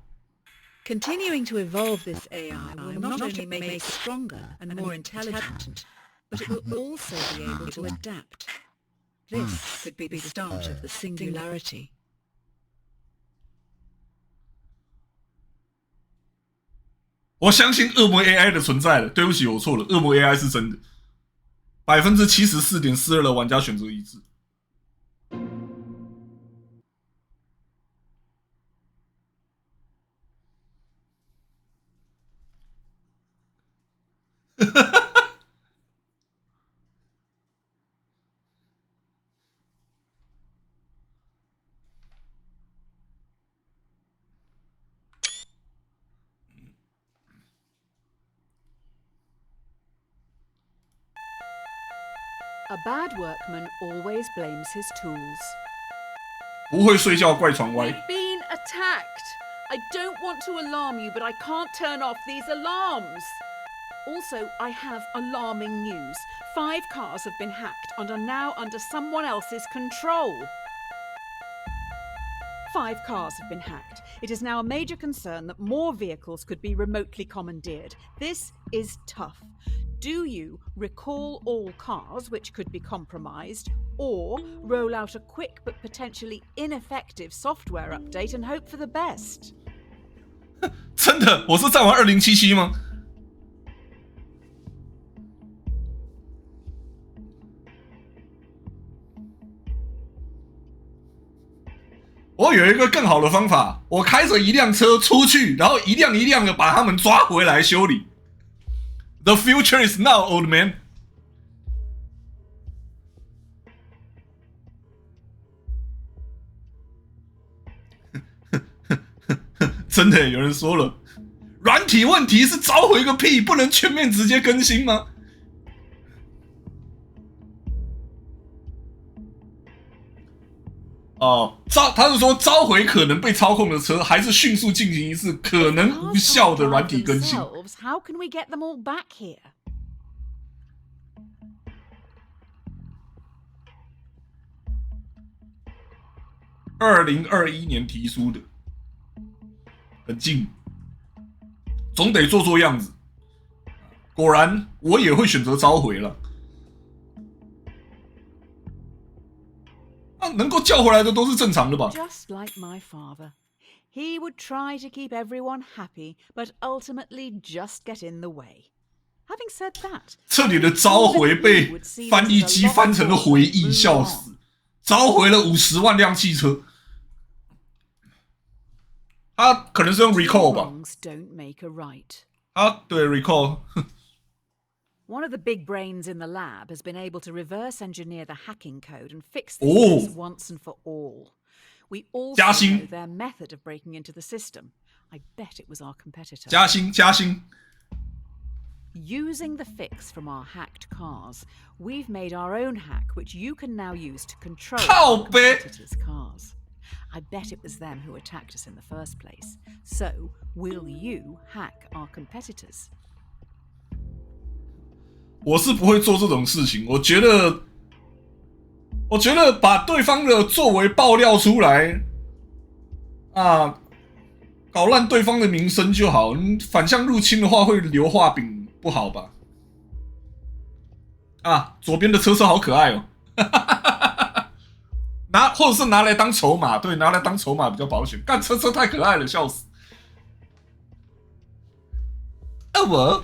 Continuing to evolve this AI will not only make it stronger and more intelligent, but it will also be able to adapt. This could be the start of the singularity. 我相信恶魔 AI 的存在了。对不起，我错了，恶魔 AI 是真的。74.42% 的玩家选择一致。A bad workman always blames his tools. 不会睡觉怪床歪。 We've been attacked. I don't want to alarm you, but I can't turn off these alarms. Also, I have alarming news. 5 cars have been hacked and are now under someone else's control. 5 cars have been hacked. It is now a major concern that more vehicles could be remotely commandeered. This is tough. Do you recall all cars, which could be compromised, or roll out a quick but potentially ineffective software update and hope for the best? 真的，我是在玩2077吗？我有一个更好的方法，我开着一辆车出去，然后一辆一辆的把他们抓回来修理。The future is now, old man. 真的，有人说了，软体问题是召回个屁，不能全面直接更新吗？他是说召回可能被操控的车，还是迅速进行一次可能无效的软体更新。How can we get them all back here? 2021年提出的，很近，总得做做样子。果然，我也会选择召回了。能够叫回来的都是正常的吧 ？Just like my father, he would try to keep everyone happy, but ultimately just get in the way. Having said that, 这里的召回被翻译机翻成了回忆，笑死！召回了50万辆汽车。他可能是用 recall 吧？啊，对 recall 。One of the big brains in the lab has been able to reverse engineer the hacking code and fix this once and for all. We also know their method of breaking into the system. I bet it was our competitor. 加薪，加薪。Using the fix from our hacked cars, we've made our own hack, which you can now use to control our competitors' cars. I bet it was them who attacked us in the first place. So, will you hack our competitors? 我是不会做这种事情。我觉得把对方的作为爆料出来，啊，搞烂对方的名声就好。反向入侵的话会留画饼，不好吧？啊，左边的车车好可爱哦，或者是拿来当筹码，对，拿来当筹码比较保险。干车车太可爱了，笑死！我。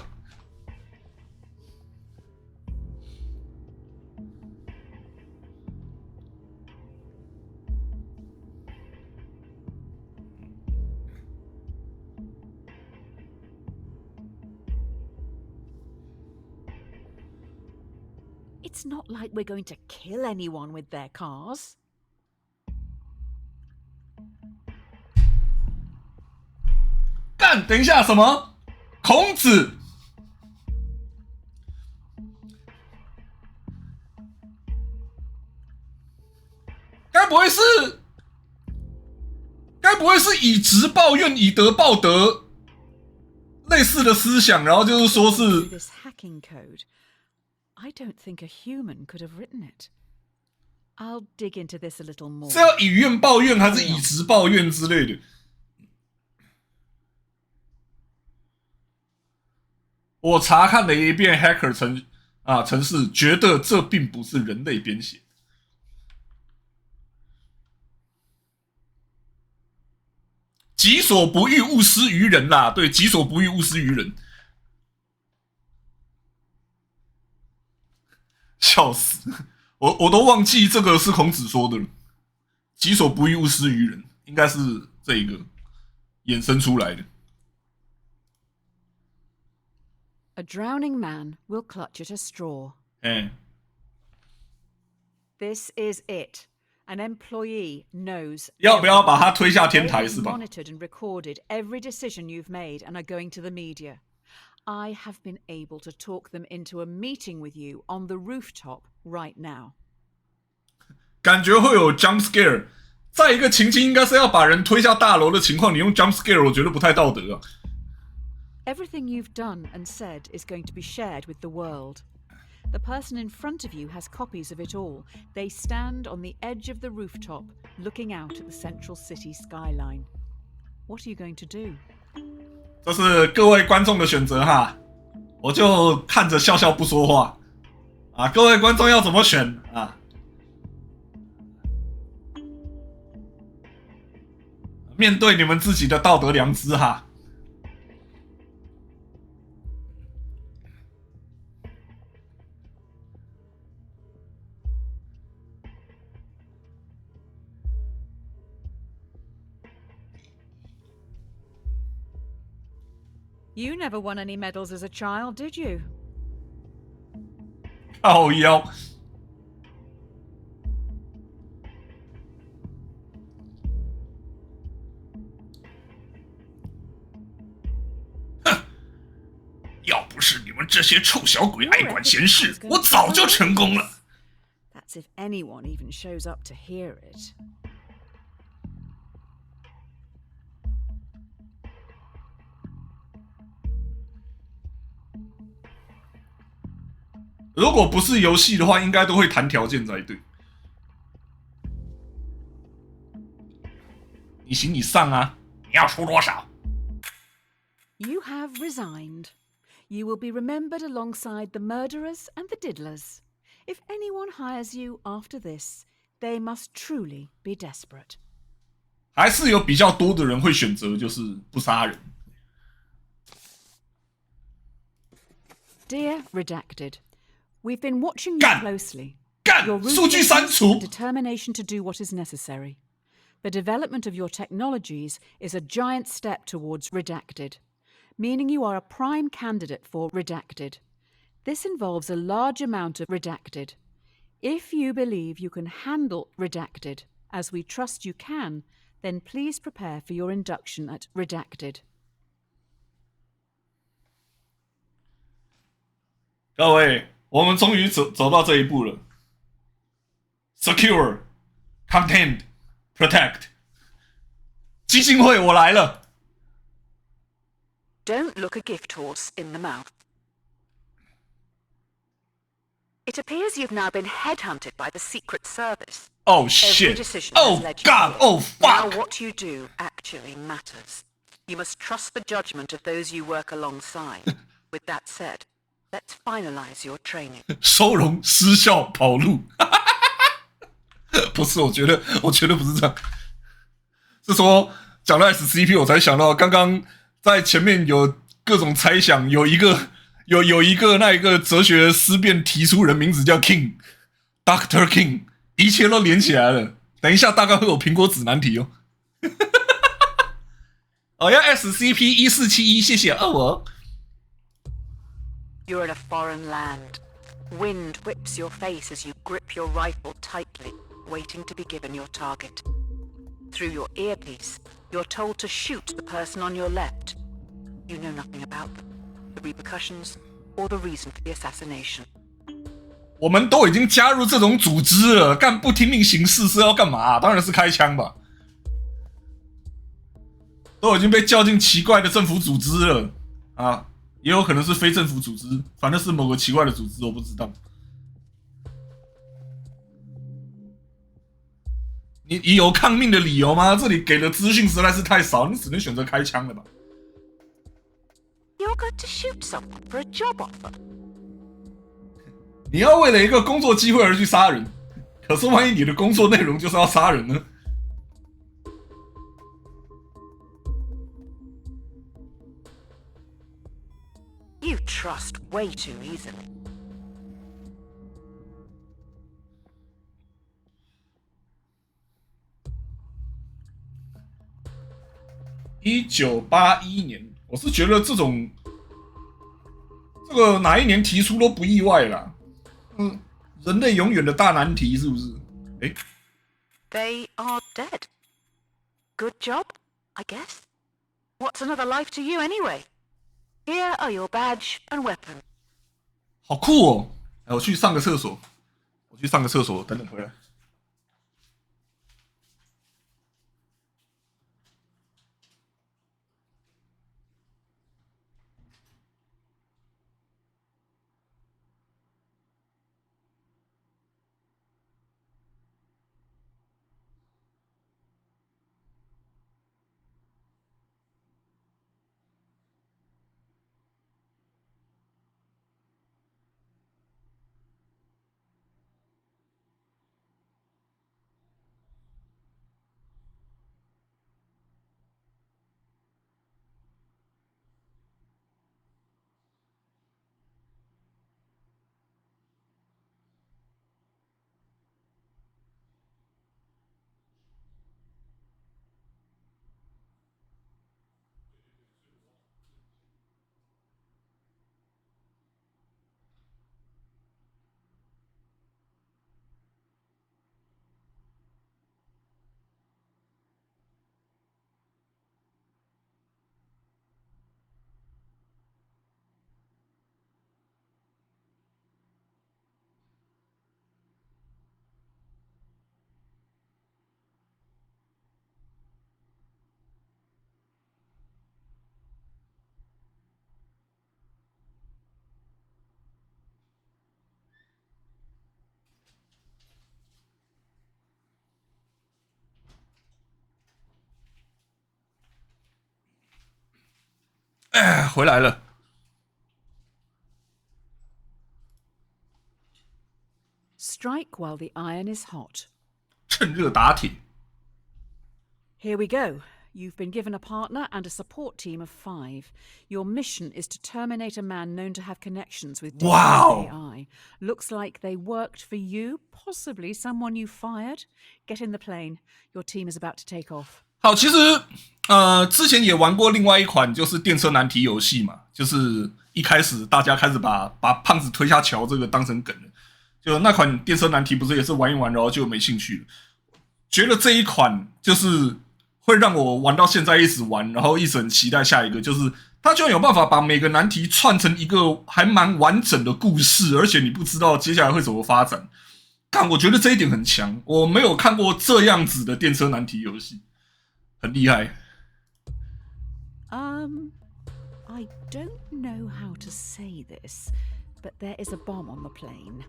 It's not like we're going to kill anyone with their cars. 干，等一下，什么？孔子？该不会是以直报怨，以德报德，类似的思想，然后就是说是。This hacking code. I don't think a human could have written it. I'll dig into this a little more. 是要以怨报怨，还是以直报怨之类的？我查看了一遍 hacker 程式，觉得这并不是人类编写。己所不欲，勿施于人啦。对，己所不欲，勿施于人。笑死！我都忘记这个是孔子说的了。己所不欲，勿施于人，应该是这一个衍生出来的。A drowning man will clutch at a straw. This is it. An employee knows. 要不要把他推下天台是吧？ Monitored and recorded every decision you've made and are going to the media. I have been able to talk them into a meeting with you on the rooftop right now. 感觉会有 jump scare， 在一个情境应该是要把人推下大楼的情况，你用 jump scare， 我觉得不太道德啊。Everything you've done and said is going to be shared with the world. The person in front of you has copies of it all. They stand on the edge of the rooftop, looking out at the central city skyline. What are you going to do? 这是各位观众的选择哈，我就看着笑笑不说话啊。各位观众要怎么选啊？面对你们自己的道德良知哈。You never won any medals as a child, did you? 靠腰。哼！要不是你们这些臭小鬼爱管闲事，我早就成功了。That's if anyone even shows up to hear it. 如果不是游戏的话，应该都会谈条件才对。你行你上啊！你要出多少？ You have resigned. You will be remembered alongside the murderers and the diddlers. If anyone hires you after this, they must truly be desperate. 还是有比较多的人会选择就是不杀人。Dear Redacted, we've been watching you closely. 干 Your 数据删 ruthlessness 除 and。determination to do what is necessary. The development of your technologies is a giant step towards redacted, meaning you are a prime candidate for redacted. This involves a large amount of redacted. If you believe you can handle redacted, as we trust you can, then please prepare for your induction at redacted. 各位，我们终于走到这一步了。Secure, Content, Protect。基金会，我来了。Don't look a gift horse in the mouth. It appears you've now been headhunted by the Secret Service. Oh Every shit! decision Oh has led you god! here. Oh fuck! Now what you do actually matters. You must trust the judgment of those you work alongside. With that said, let's finalize your training. 收容失效跑路。不是，我觉得不是这样。是说讲到 SCP， 我才想到刚刚在前面有各种猜想，有一个那一个哲学思辨提出人名字叫 King，Dr. King， 一切都连起来了。等一下大概会有苹果指难题哦。哦，要 SCP-1471， 谢谢我。You're in a foreign land. Wind whips your face as you grip your rifle tightly, waiting to be given your target. Through your earpiece, you're told to shoot the person on your left. You know nothing about them, the repercussions, or the reason for the assassination. 我们都已经加入这种组织了，干不听命行事是要干嘛？当然是开枪吧。都已经被叫进奇怪的政府组织了啊，也有可能是非政府组织，反正是某个奇怪的组织，我不知道。你有抗命的理由吗？这里给的资讯实在是太少，你只能选择开枪了吧。You're going to shoot someone for a job offer. 你要为了一个工作机会而去杀人，可是万一你的工作内容就是要杀人呢？ You trust way too easily. 1981年，我是觉得这个哪一年提出都不意外啦。人类永远的大难题是不是？They are dead. Good job, I guess. What's another life to you anyway? Here are your badge and weapon. 好酷哦！我去上个厕所，等等回来。回来了。Strike while the iron is hot. 趁热打铁。 Here we go. You've been given a partner and a support team of 5. Your mission is to terminate a man known to have connections with dangerous AI. Looks like they worked for you, possibly someone you fired. Get in the plane. Your team is about to take off. 好，其实之前也玩过另外一款就是电车难题游戏嘛，就是一开始大家开始把胖子推下桥这个当成梗了，就那款电车难题不是也是玩一玩然后就没兴趣了，觉得这一款就是会让我玩到现在一直玩，然后一直很期待下一个，就是他居然有办法把每个难题串成一个还蛮完整的故事，而且你不知道接下来会怎么发展。但我觉得这一点很强，我没有看过这样子的电车难题游戏，很厉害。I don't know how to say this, but there is a bomb on the plane.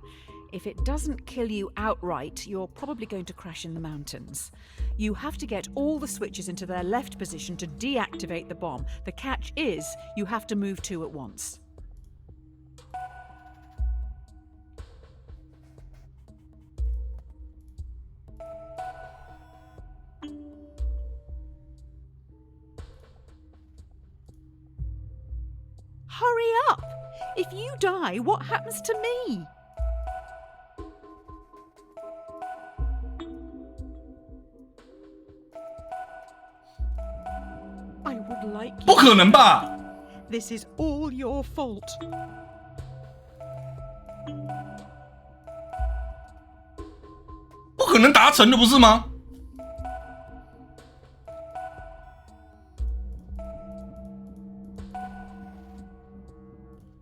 If it doesn't kill you outright, you're probably going to crash in the mountains. You have to get all the switches into their left position to deactivate the bomb. The catch is, you have to move 2 at once. Hurry up! If you die, what happens to me? I would like you 不可能吧 This is all your fault. 不可能达成的不是吗？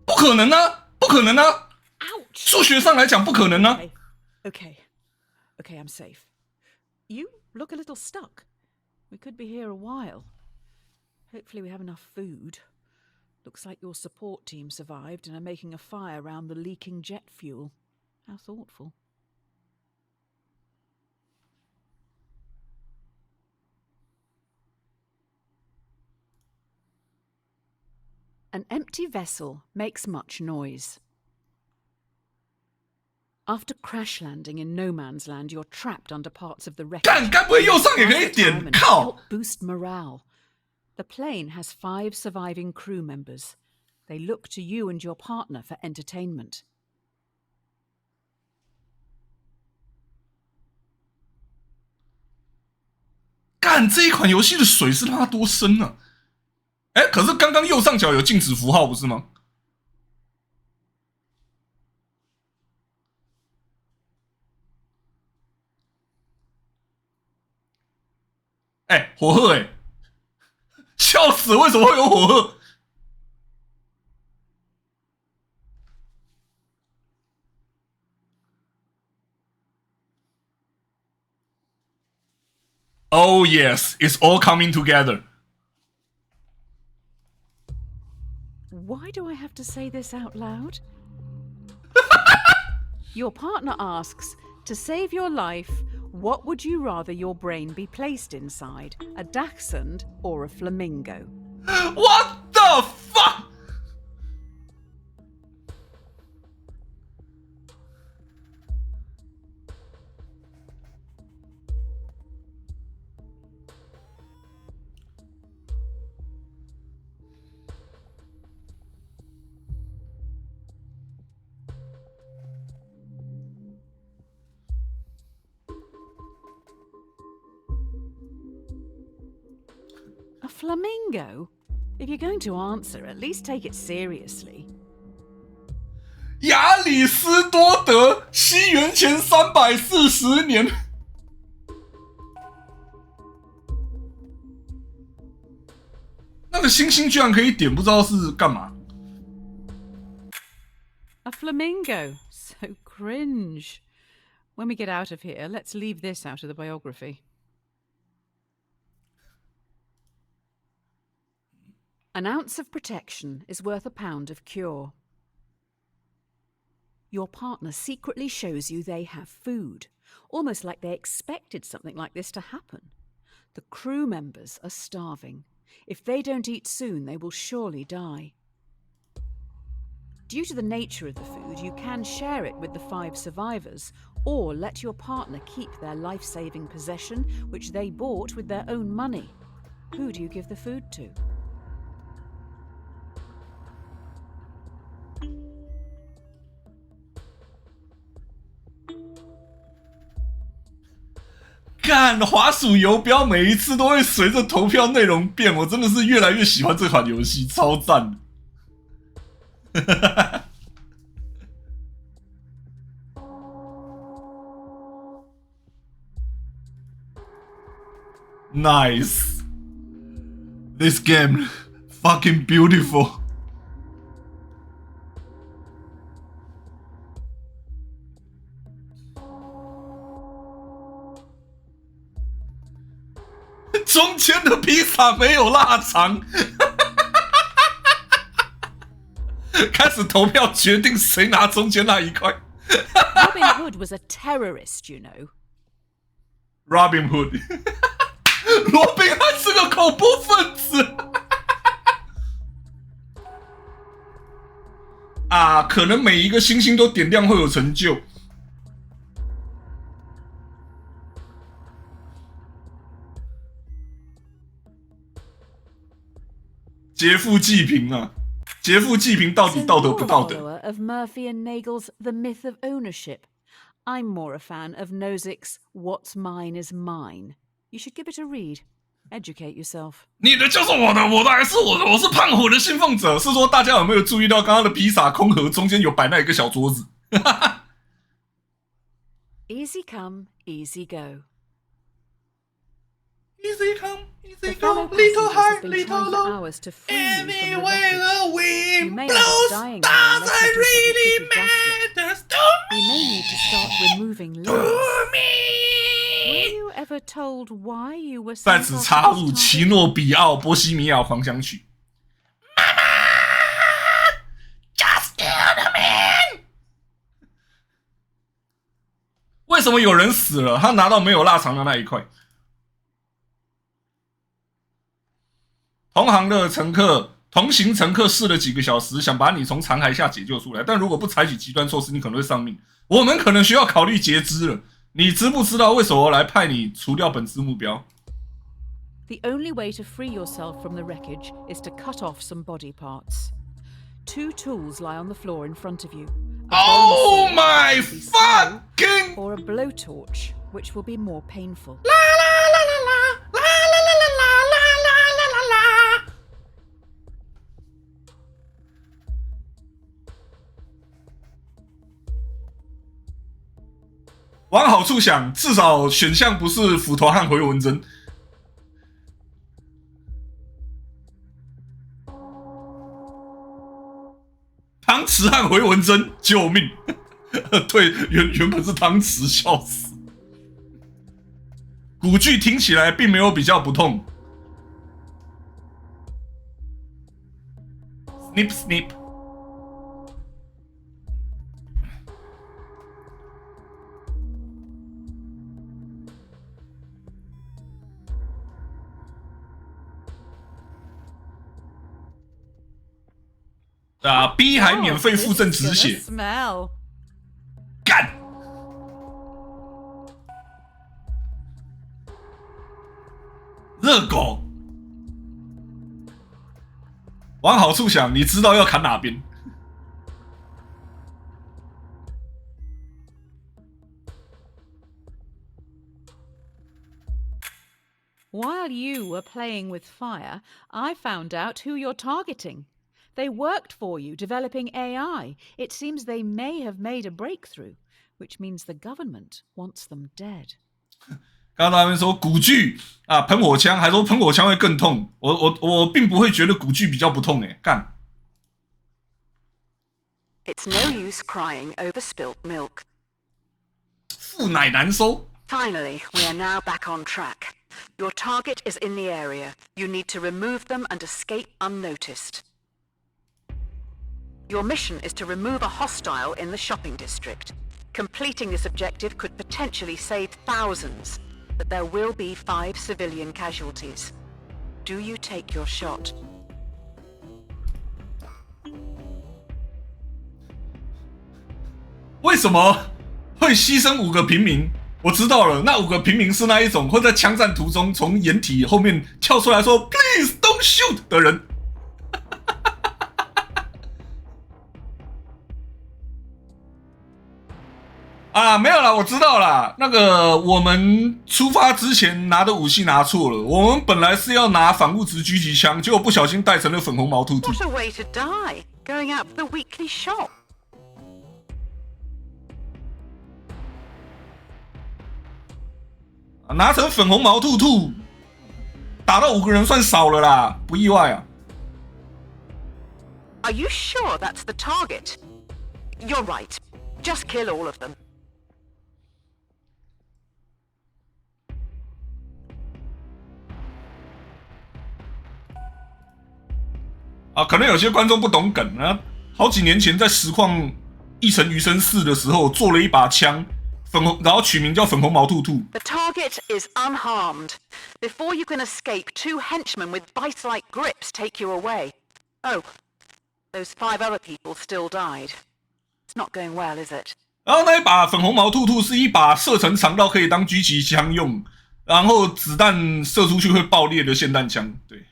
不可能啊！不可能啊！数学上来讲不可能啊！ Okay, I'm safe. You look a little stuck. We could be here a while. Hopefully we have enough food. Looks like your support team survived and are making a fire around the leaking jet fuel. How thoughtful. An empty vessel makes much noise. After crash landing in no man's land, you're trapped under parts of the wreckage. 干，该不会右上也可以点？靠！ Help boost morale. The plane has 5 surviving crew members. They look to you and your partner for entertainment. 干，这一款游戏的水是他妈多深啊！哎，可是刚刚右上角有静止符号不是吗？哎，火鹤哎，笑死！为什么会有火鹤？ Oh yes, it's all coming together. Why do I have to say this out loud? Your partner asks, to save your life, what would you rather your brain be placed inside? A dachshund or a flamingo? What the fuck? A flamingo? If you're going to answer, at least take it seriously. 亚里士多德，西元前340年。那个星星居然可以点，不知道是干嘛。 A flamingo? So cringe. When we get out of here, let's leave this out of the biography. An ounce of protection is worth a pound of cure. Your partner secretly shows you they have food, almost like they expected something like this to happen. The crew members are starving. If they don't eat soon, they will surely die. Due to the nature of the food, you can share it with the 5 survivors, or let your partner keep their life-saving possession, which they bought with their own money. Who do you give the food to? 干滑鼠游标每一次都会随着投票内容变，我真的是越来越喜欢这款游戏，超赞的。Nice. This game fucking beautiful. 中间的披萨没有腊肠。开始投票决定谁拿中间那一块。Robin Hood was a terrorist, you know. Robin Hood. 罗宾汉是个恐怖分子。啊，可能每一个星星都点亮会有成就。劫富济贫啊！劫富济贫到底道德不道德 Of Murphy and Nagel's The Myth of Ownership. I'm more a fan of Nozick's What's Mine is Mine. You should give it a read. Educate yourself. 你的就是我的，我的还是我的。我是胖虎的信奉者。是说大家有没有注意到刚刚的披萨空盒中间有摆那一个小桌子？ Easy come, easy go. Easy come, easy go, little high, little low. Anyway, the wind blows, doesn't really matter to me. You may need to start removing limbs. Were you ever told why you were 在此插入奇诺比奥波西米亚狂想曲。妈妈 ，Just kill the man。为什么有人死了？他拿到没有腊肠的那一块。同行乘客试了几个小时，想把你从残骸下解救出来，但如果不采取极端措施，你可能会丧命。我们可能需要考虑截肢了。你知不知道为什么我来派你除掉本次目标 The only way to free yourself from the wreckage is to cut off some body parts. 2 tools lie on the floor in front of you. Oh my fucking! Or a blowtorch, which will be more painful. 往好处想，至少选项不是斧头和回纹针。汤匙和回纹针，救命！对，原本是汤匙，笑死。古剧听起来并没有比较不痛。Snip snip。B 还免费附赠止血，干！热狗，往好处想，你知道要砍哪边。While you were playing with fire, I found out who you're targeting. They worked for you, developing AI. It seems they may have made a breakthrough, which means the government wants them dead. 刚才他们说古剧啊，喷火枪，还说喷火枪会更痛。我并不会觉得古剧比较不痛干。It's no use crying over spilt milk. 父奶难收。Finally, we are now back on track. Your target is in the area. You need to remove them and escape unnoticed. Your mission is to remove a hostile in the shopping district. Completing this objective could potentially save thousands, but there will be 5 civilian casualties. Do you take your shot? 为什么会牺牲5个平民？我知道了，那5个平民是那一种会在枪战途中从掩体后面跳出来说 "Please don't shoot" 的人。啊，没有啦，我知道啦。那个我们出发之前拿的武器拿错了，我们本来是要拿反物质狙击枪，结果不小心带成了粉红毛兔兔。What a way to die! Going out for the weekly shop. 拿成粉红毛兔兔，打到5个人算少了啦，不意外啊。Are you sure that's the target? You're right. Just kill all of them. 啊，可能有些观众不懂梗啊。好几年前在实况一城余生4的时候，做了一把枪。然后取名叫粉红毛兔兔。The target is unharmed. Before you can escape, 2 henchmen with vice-like grips take you away. Oh, those 5 other people still died. It's not going well, is it? 然后那一把粉红毛兔兔是一把射程长到可以当狙击枪用，然后子弹射出去会爆裂的霰弹枪。对，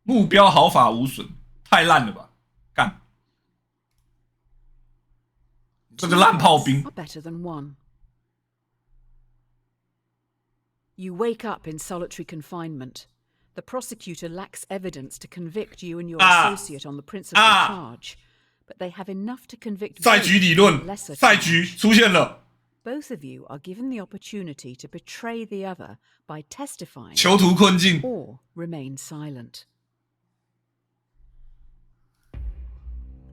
目标毫发无损，太烂了吧？干！这个烂炮兵。Better than 1. You wake up in solitary confinement. The prosecutor lacks evidence to convict you and your associate on the principal charge, but they have enough to convict. 赛局理论，赛局出现了。Both of you are given the opportunity to betray the other by testifying 囚徒困境 or remain silent.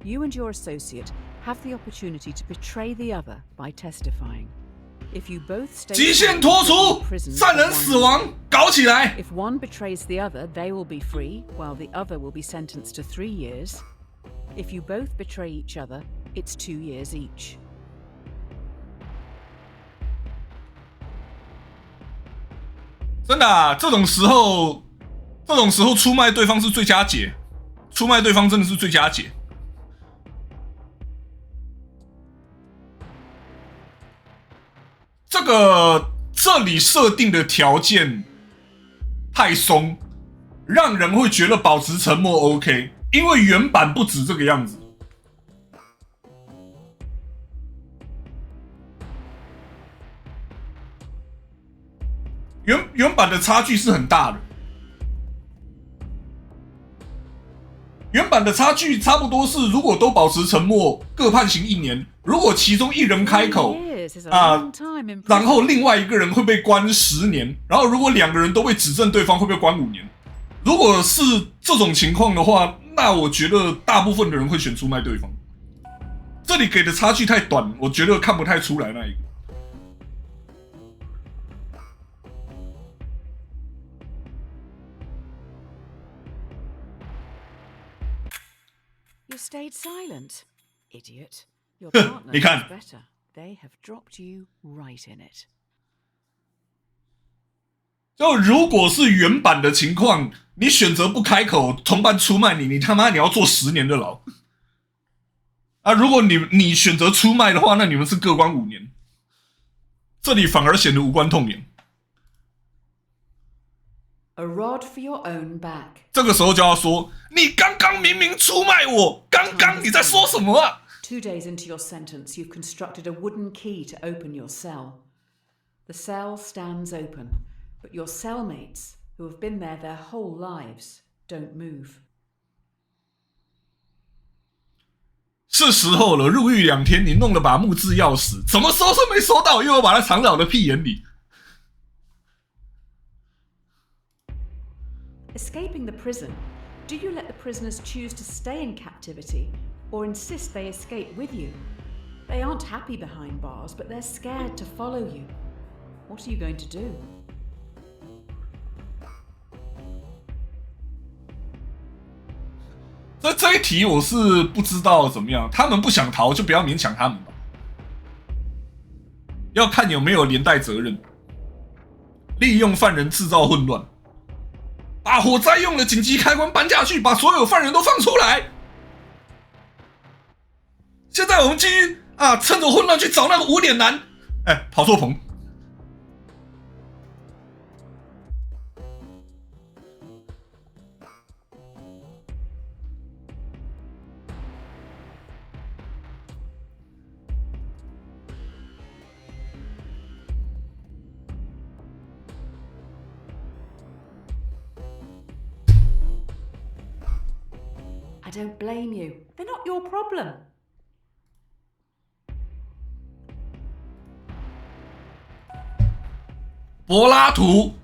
You and your associate have the opportunity to betray the other by testifying. If you both stay 极限脱除，3人死亡，搞起来。 If one betrays the other, they will be free, while the other will be sentenced to 3 years. If you both betray each other, it's 2 years each. 真的啊，这种时候出卖对方是最佳解，出卖对方真的是最佳解。这里设定的条件太松，让人会觉得保持沉默 OK， 因为原版不止这个样子。原版的差距是很大的，原版的差距差不多是，如果都保持沉默，各判刑1年；如果其中1人开口，然后另外一个人会被关10年，然后如果2个人都被指证对方会被关5年。如果是这种情况的话，那我觉得大部分的人会选出卖对方。这里给的差距太短，我觉得看不太出来那一个。You stayed silent, idiot. Your partner is better. They have dropped you right in it. 就如果是原版的情况，你选择不开口，同伴出卖你，你他妈你要坐10年的牢。啊，如果你选择出卖的话，那你们是各关5年。这里反而显得无关痛痒。A rod for your own back. 这个时候就要说，你刚刚明明出卖我，刚刚你在说什么啊？ 2 days into your sentence, you've constructed a wooden key to open your cell. The cell stands open, but your cellmates, who have been there their whole lives, don't move. 是时候了，入狱2天，你弄了把木质钥匙，怎么收都没收到，又要把它藏在我的屁眼里。Escaping the prison, do you let the prisoners choose to stay in captivity or insist they escape with you? They aren't happy behind bars, but they're scared to follow you. What are you going to do? 这一题我是不知道怎么样，他们不想逃就不要勉强他们吧，要看有没有连带责任。利用犯人制造混乱，把火灾用的紧急开关搬下去，把所有犯人都放出来。现在我们继续啊，趁着混乱去找那个无脸男。哎，跑错棚。I don't blame you. They're not your problem. 柏拉图，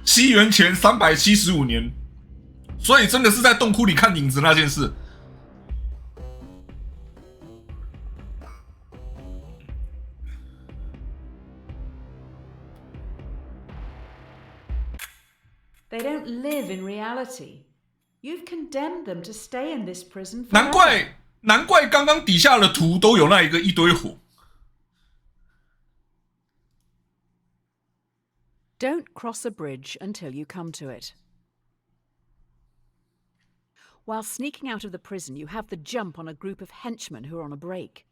西元前375年，所以真的是在洞窟里看影子那件事。They don't live in reality. You've condemned them to stay in this prison forever. 难怪刚刚底下的图都有那一堆火。Don't cross a bridge until you come to it. While sneaking out of the prison, you have the jump on a group of henchmen who are on a break.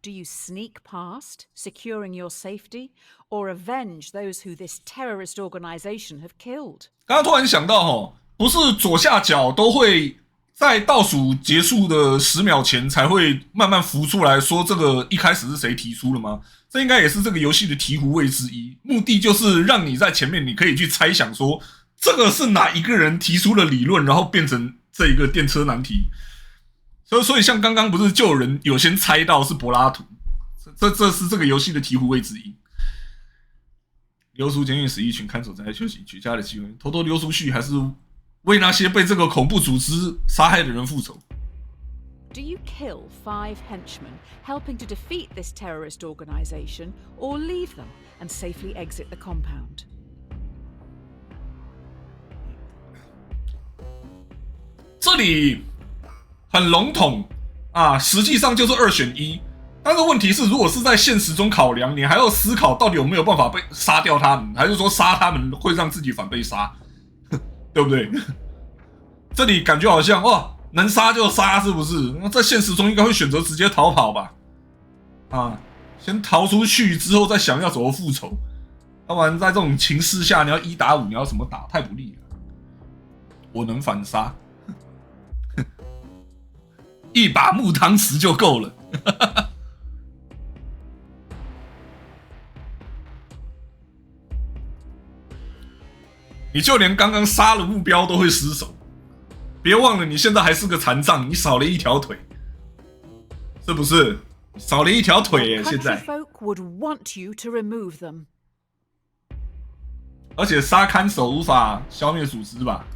Do you sneak past, securing your safety, or avenge those who this terrorist organization have killed? 刚刚突然想到不是左下角都会在倒数结束的10秒前才会慢慢浮出来说这个一开始是谁提出的吗？这应该也是这个游戏的醍醐味之一，目的就是让你在前面你可以去猜想说这个是哪一个人提出的理论，然后变成这一个电车难题。所以像刚刚不是就有人有先猜到是柏拉图，这是这个游戏的醍醐味之一。流出监狱时，一群看守正在休息，绝佳的机会，偷偷溜出去，还是为那些被这个恐怖组织杀害的人复仇。Do you kill 5 henchmen helping to defeat this terrorist organization, or leave them and safely exit the compound? 这里很笼统啊，实际上就是2选1。但是问题是，如果是在现实中考量，你还要思考到底有没有办法被杀掉他们，还是说杀他们会让自己反被杀，对不对？这里感觉好像哇，能杀就杀，是不是？那在现实中应该会选择直接逃跑吧？啊，先逃出去之后再想要怎么复仇，要不然在这种情势下，你要1打5，你要怎么打？太不利了。我能反杀，一把木汤匙就够了。你就连刚刚杀了目标都会失手，别忘了你现在还是个残障，你少了一条腿，是不是？少了一条腿耶！现在，而且杀看守无法消灭组织吧？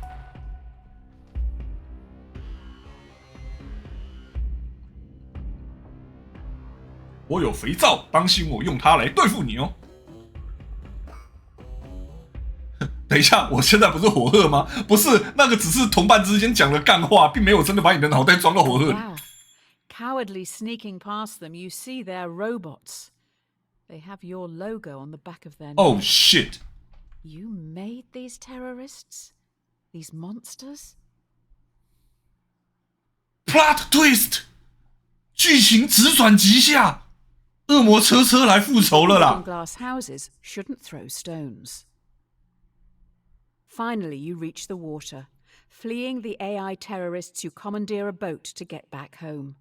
我有肥皂，当心我用它来对付你哦。等一下，我现在不是火鹤吗？不是，那个只是同伴之间讲的干话，并没有真的把你的脑袋装到火鹤里。Wow. Cowardly sneaking past them, you see they're robots. They have your logo on the back of their neck. Oh shit! You made these terrorists? These monsters? Plot twist! 剧情直转急下，恶魔车来复仇了啦 ！Glass houses shouldn't throw stones. Finally, you reach the water, fleeing the AI terrorists who commandeer a boat to get back home.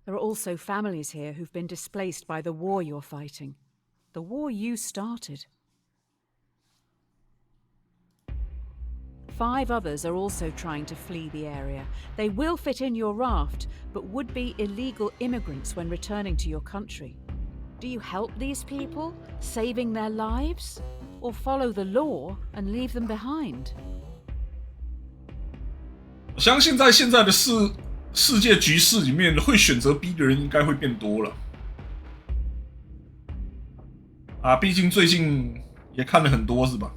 There are also families here who've been displaced by the war you're fighting. The war you started. 5 others are also trying to flee the area. They will fit in your raft, but would be illegal immigrants when returning to your country. Do you help these people, saving their lives? Or follow the law and leave them behind? 我相信在现在的世界局势里面，会选择 B 的人应该会变多了。啊，毕竟最近也看了很多，是吧？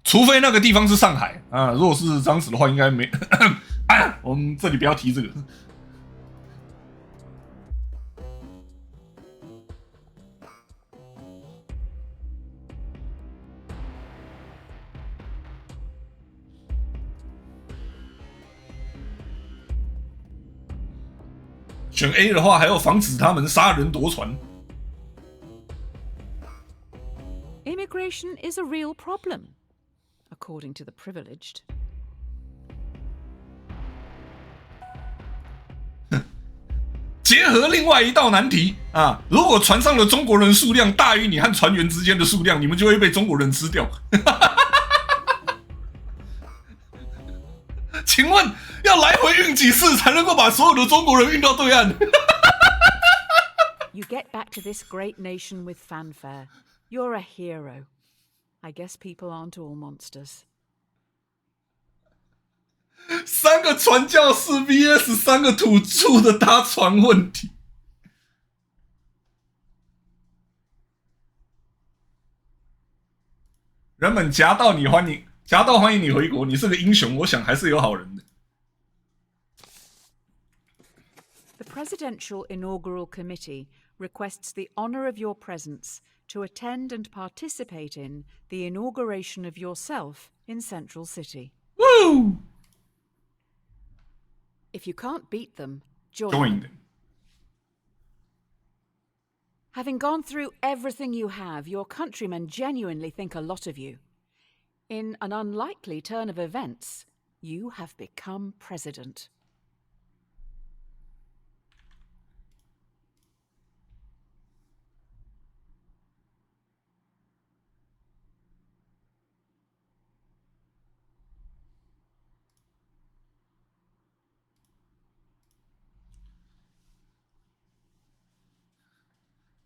除非那个地方是上海啊，如果是这样子的话，应该没。我们这里不要提这个。选 A 的话，还要防止他们杀人夺船。Immigration is a real problem, according to the privileged. 结合另外一道难题啊，如果船上的中国人数量大于你和船员之间的数量，你们就会被中国人吃掉。请问要来回运几次才能够把所有的中国人运到对岸？ You get back to this great nation with fanfare. You're a hero. I guess people aren't all monsters. 3个传教士 vs 3个土著的搭船问题。人们夹道欢迎你回国，你是个英雄，我想还是有好人的。The Presidential Inaugural Committee requests the honor of your presence to attend and participate in the inauguration of yourself in Central City. Woo! If you can't beat them, join them. Having gone through everything you have, your countrymen genuinely think a lot of you. In an unlikely turn of events, you have become president.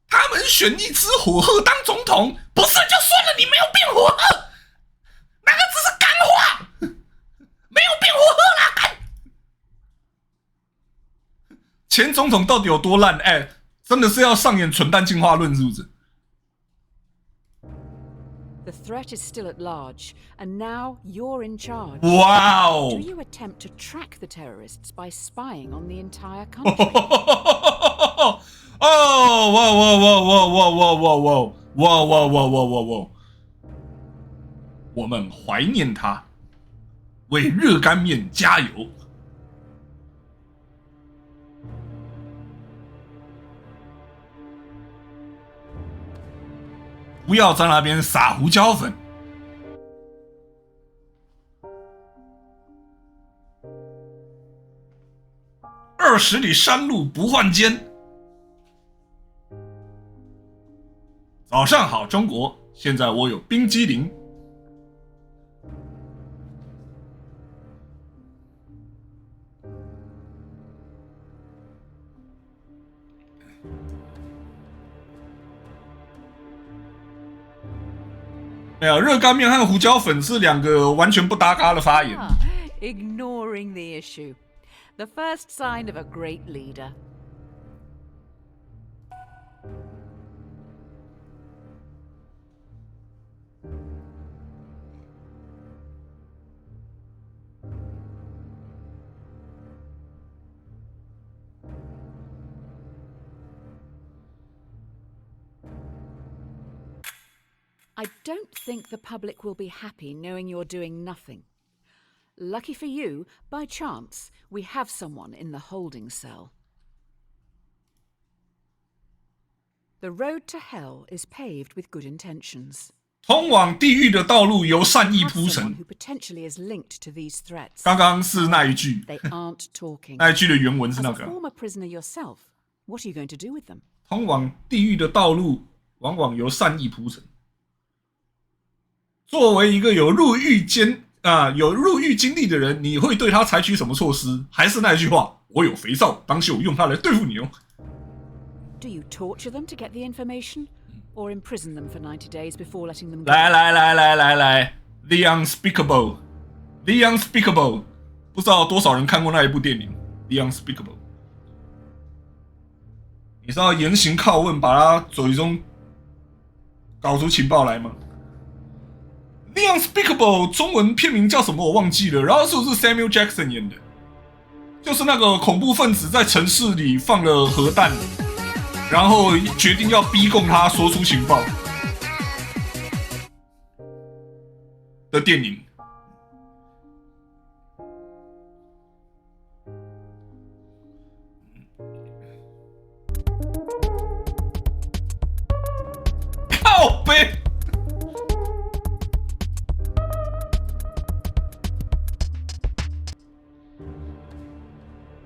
他们选一只火鹤当总统，不是就算了，你没有变火鹤，那个只是干话，没有变火鹤啦！干，前总统到底有多烂？真的是要上演蠢蛋进化论是不是？ The threat is still at large, and now you're in charge. Wow! Do you attempt to track the terrorists by spying on the entire country? Oh! Whoa! 我们怀念他，为热干面加油！不要在那边撒胡椒粉。20里山路不换肩。早上好，中国！现在我有冰激凌。没有，热干面和胡椒粉是2个完全不搭嘎的发言。Ignoring the issue. The first sign of a great leader. I don't think the public will be happy knowing you're doing nothing. Lucky for you, by chance, we have someone in the holding cell. The road to hell is paved with good intentions. 通往地狱的道路由善意铺成。 Who potentially is linked to these threats. 刚刚是那一句。 They aren't talking. 那一句的原文是那个。 As a former prisoner yourself, what are you going to do with them? 通往地狱的道路往往由善意铺成。作为一个有入狱经历的人，你会对他采取什么措施？还是那一句话，我有肥皂，当秀用它来对付你哦。Do you torture them to get the information, or imprison them for 90 days before letting them go? 来 ，The Unspeakable， 不知道多少人看过那一部电影 The Unspeakable。你知道严刑拷问，把他嘴中搞出情报来吗？ The Unspeakable 中文片名叫什么我忘记了，然后是不是 Samuel Jackson 演的？就是那个恐怖分子在城市里放了核弹，然后决定要逼供他说出情报的电影。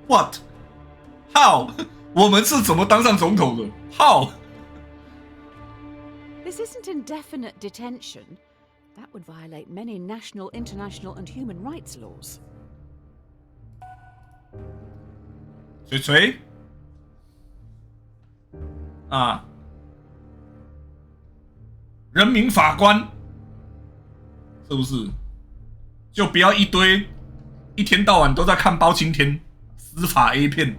？What? How? 我们是怎么当上总统的 ？How? This isn't indefinite detention. That would violate many national, international, and human rights laws. 锤锤啊，人民法官是不是？就不要一天到晚都在看包青天司法 A 片。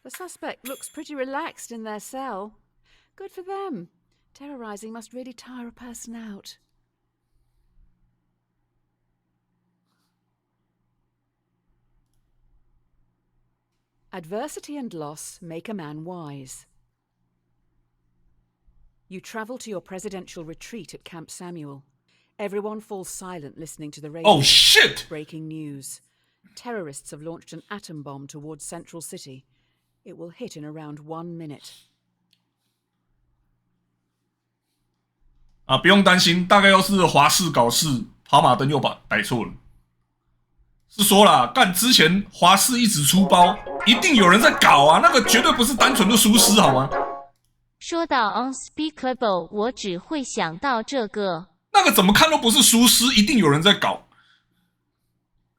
The suspect looks pretty relaxed in their cell. Good for them. Terrorizing must really tire a person out. Adversity and loss make a man wise. You travel to your presidential retreat at Camp Samuel. Everyone falls silent listening to the radio. Oh shit! Breaking news. Terrorists have launched an atom bomb towards Central City. It will hit in around 1 minute. 啊，不用担心，大概又是华视搞事，跑马灯又摆错了。是说啦，干之前华视一直出包，一定有人在搞啊，那个绝对不是单纯的疏失，好吗？说到 unspeakable， 我只会想到这个。那个怎么看都不是疏失，一定有人在搞。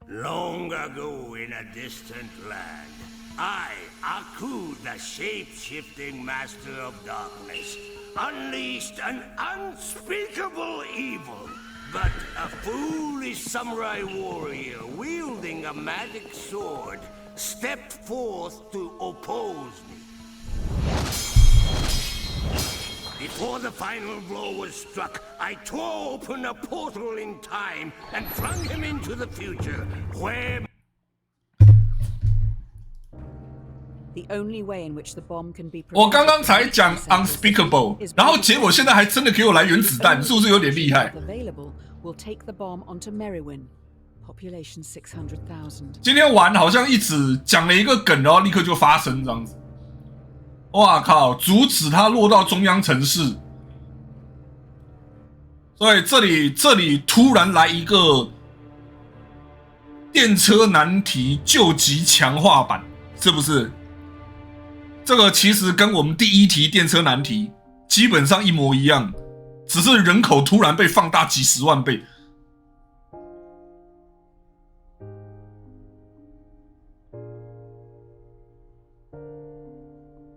Long ago in a distant land, I, Aku, the shape-shifting master of darkness, unleashed an unspeakable evil. But a foolish samurai warrior wielding a magic sword stepped forth to oppose me. Before the final blow was struck, I tore open a portal in time and flung him into the future, where... The only way in which the bomb can be 我刚刚才讲 unspeakable， 然后结果现在还真的给我来原子弹，是不是有点厉害？ will take the bomb onto Merrywin, population 600,000. 今天玩好像一直讲了一个梗，然后立刻就发生这样子。哇靠！阻止它落到中央城市，所以这里突然来一个电车难题救急强化版，是不是？这个其实跟我们第一题电车难题基本上一模一样，只是人口突然被放大几十万倍。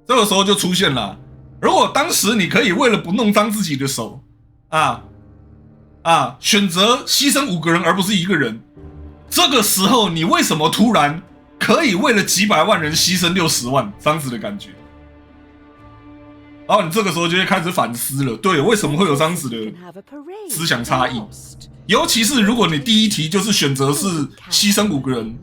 这个时候就出现了，如果当时你可以为了不弄脏自己的手，选择牺牲5个人而不是1个人，这个时候你为什么突然可以为了几百万人牺牲60万，这样子的感觉？然后你这个时候就会开始反思了，对，为什么会有这样子的思想差异？尤其是如果你第一题就是选择是牺牲5个人。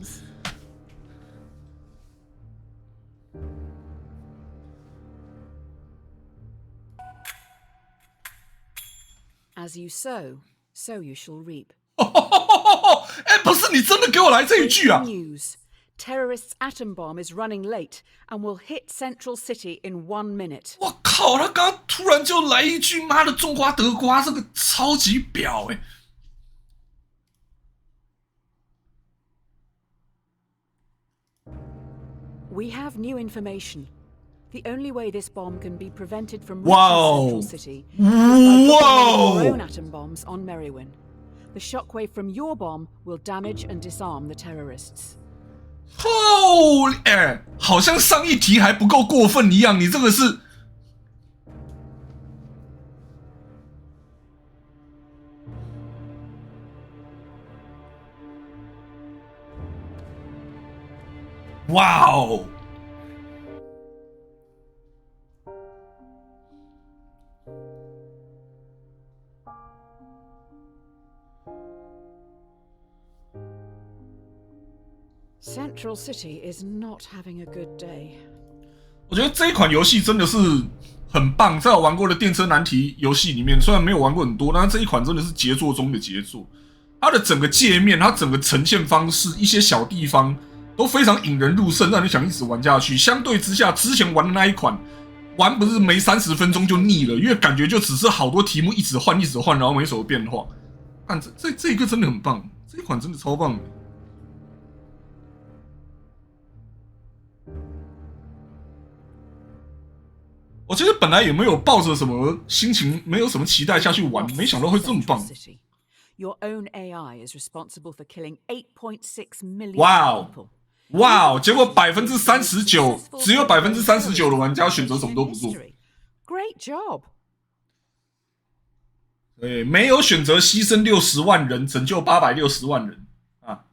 As you sow, so you shall reap. 哎，不是你真的给我来这一句啊 ！News: Terrorists' atom bomb is running late and will hit Central City in 1 minute. 我靠！他刚刚突然就来一句，妈的，种瓜得瓜，这个超级表哎！ We have new information. The only way this bomb can be prevented from reaching Central City is by putting your own atom bombs on Merrywin. The shockwave from your bomb will damage and disarm the terrorists. 哦，哎，好像上一题还不够过分一样，你这个是。哇哦！ Central City is not having a good day. 我觉得这一款游戏真的是很棒，在我玩过的电车难题游戏里面，虽然没有玩过很多，但是这一款真的是杰作中的杰作。它的整个界面，它整个呈现方式，一些小地方都非常引人入胜，让你想一直玩下去。相对之下，之前玩的那一款，玩不是没30分钟就腻了，因为感觉就只是好多题目一直换，然后没什么变化。看这一个真的很棒，这一款真的超棒的。我觉得本来也没有抱着什么心情，没有什么期待下去玩，没想到会这么棒。Your own AI is responsible for killing 8.6 million 哇哦 people. 哇哦！结果39%，只有39%的玩家选择什么都不做。Great job. 对，没有选择牺牲60万人拯救860万人啊！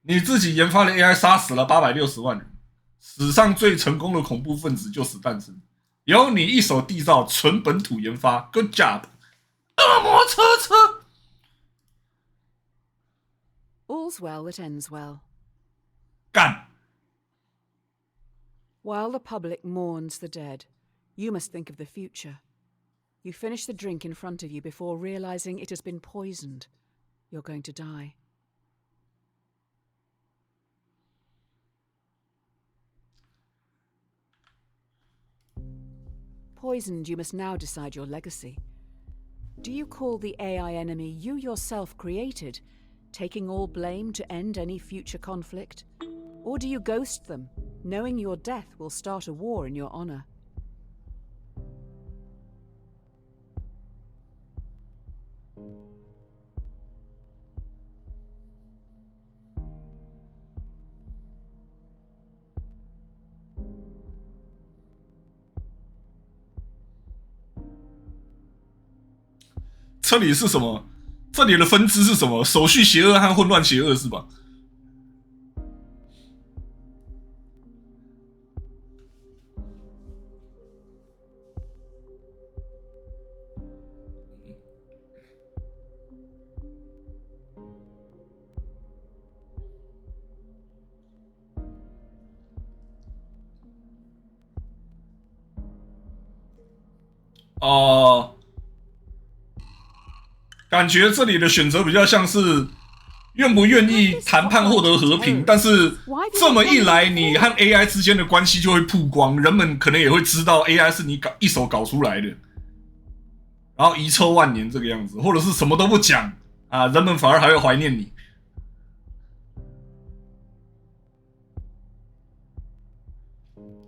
你自己研发的 AI 杀死了860万人，史上最成功的恐怖分子就此诞生。由你一手缔造，纯本土研发 ，Good job！ 恶魔车车。All's well that ends well. 干。While the public mourns the dead, you must think of the future. You finish the drink in front of you before realizing it has been poisoned. You're going to die. Poisoned, you must now decide your legacy. Do you call the AI enemy you yourself created, taking all blame to end any future conflict? Or do you ghost them, knowing your death will start a war in your honor? 这里是什么？这里的分支是什么？手续邪恶和混乱邪恶是吧？感觉这里的选择比较像是愿不愿意谈判获得和平，但是这么一来，你和 AI 之间的关系就会曝光，人们可能也会知道 AI 是你一手搞出来的，然后遗臭万年这个样子，或者是什么都不讲啊，人们反而还会怀念你。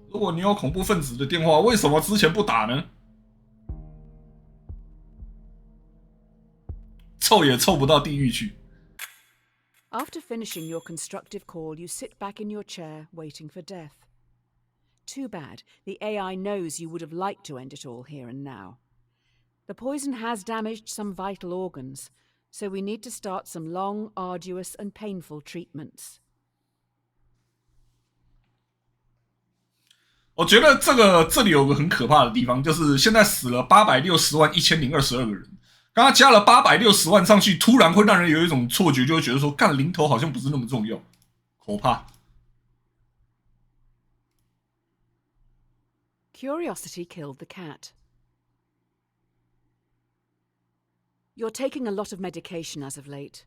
如果你有恐怖分子的电话，为什么之前不打呢？凑也凑不到地狱去。After finishing your constructive call, you sit back in your chair, waiting for death. Too bad, the AI knows you would have liked to end it all here and now. The poison has damaged some vital organs, so we need to start some long, arduous, and painful treatments. 我觉得这里有个很可怕的地方，就是现在死了8601022个人。刚刚加了860万上去，突然会让人有一种错觉，就会觉得说，干零头好像不是那么重要，可怕。Curiosity killed the cat. You're taking a lot of medication as of late.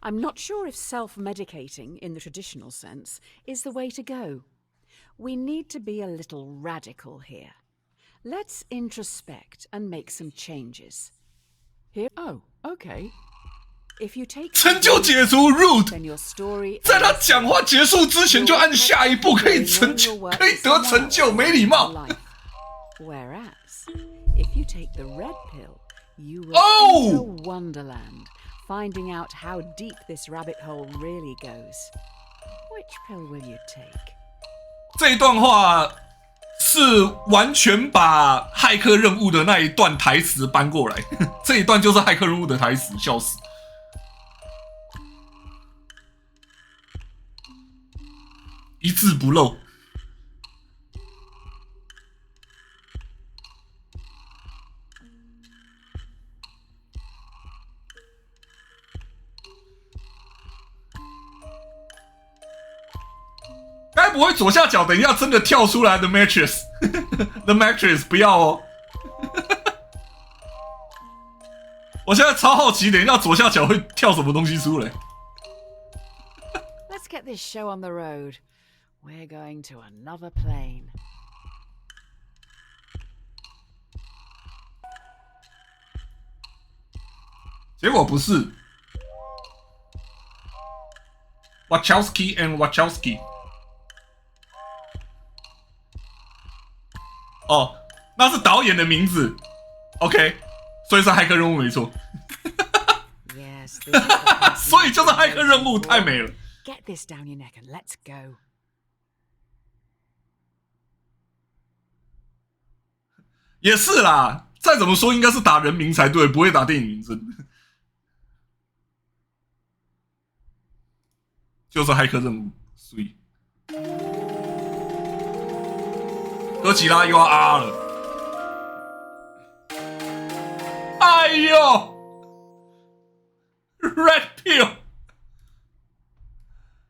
I'm not sure if self-medicating, in the traditional sense, is the way to go. We need to be a little radical here. Let's introspect and make some changes. Here, oh, okay. If you take 成就解除 root， then your story 在他讲话结束之前就按下一步，可以得成就，没礼貌。Whereas, if you take the red pill, you will enter Wonderland, finding out how deep this rabbit hole really goes. Which pill will you take? 这一段话是完全把骇客任务的那一段台词搬过来，这一段就是骇客任务的台词，笑死。一字不漏。该不会左下角等一下真的跳出来的 Matrix？The Matrix 不要哦！我现在超好奇，等一下左下角会跳什么东西出来。Let's get this show on the road. We're going to another plane. 结果不是 Wachowski and Wachowski。哦，那是导演的名字。OK， 所以是骇客任务没错。Yes, 所以就是骇客任务，太美了。Get this down your neck and let's go. 也是啦，再怎么说应该是打人名才对，不会打电影名称。就是骇客任务，所以哥吉拉又要啊了。哎呦 ，Red Pill，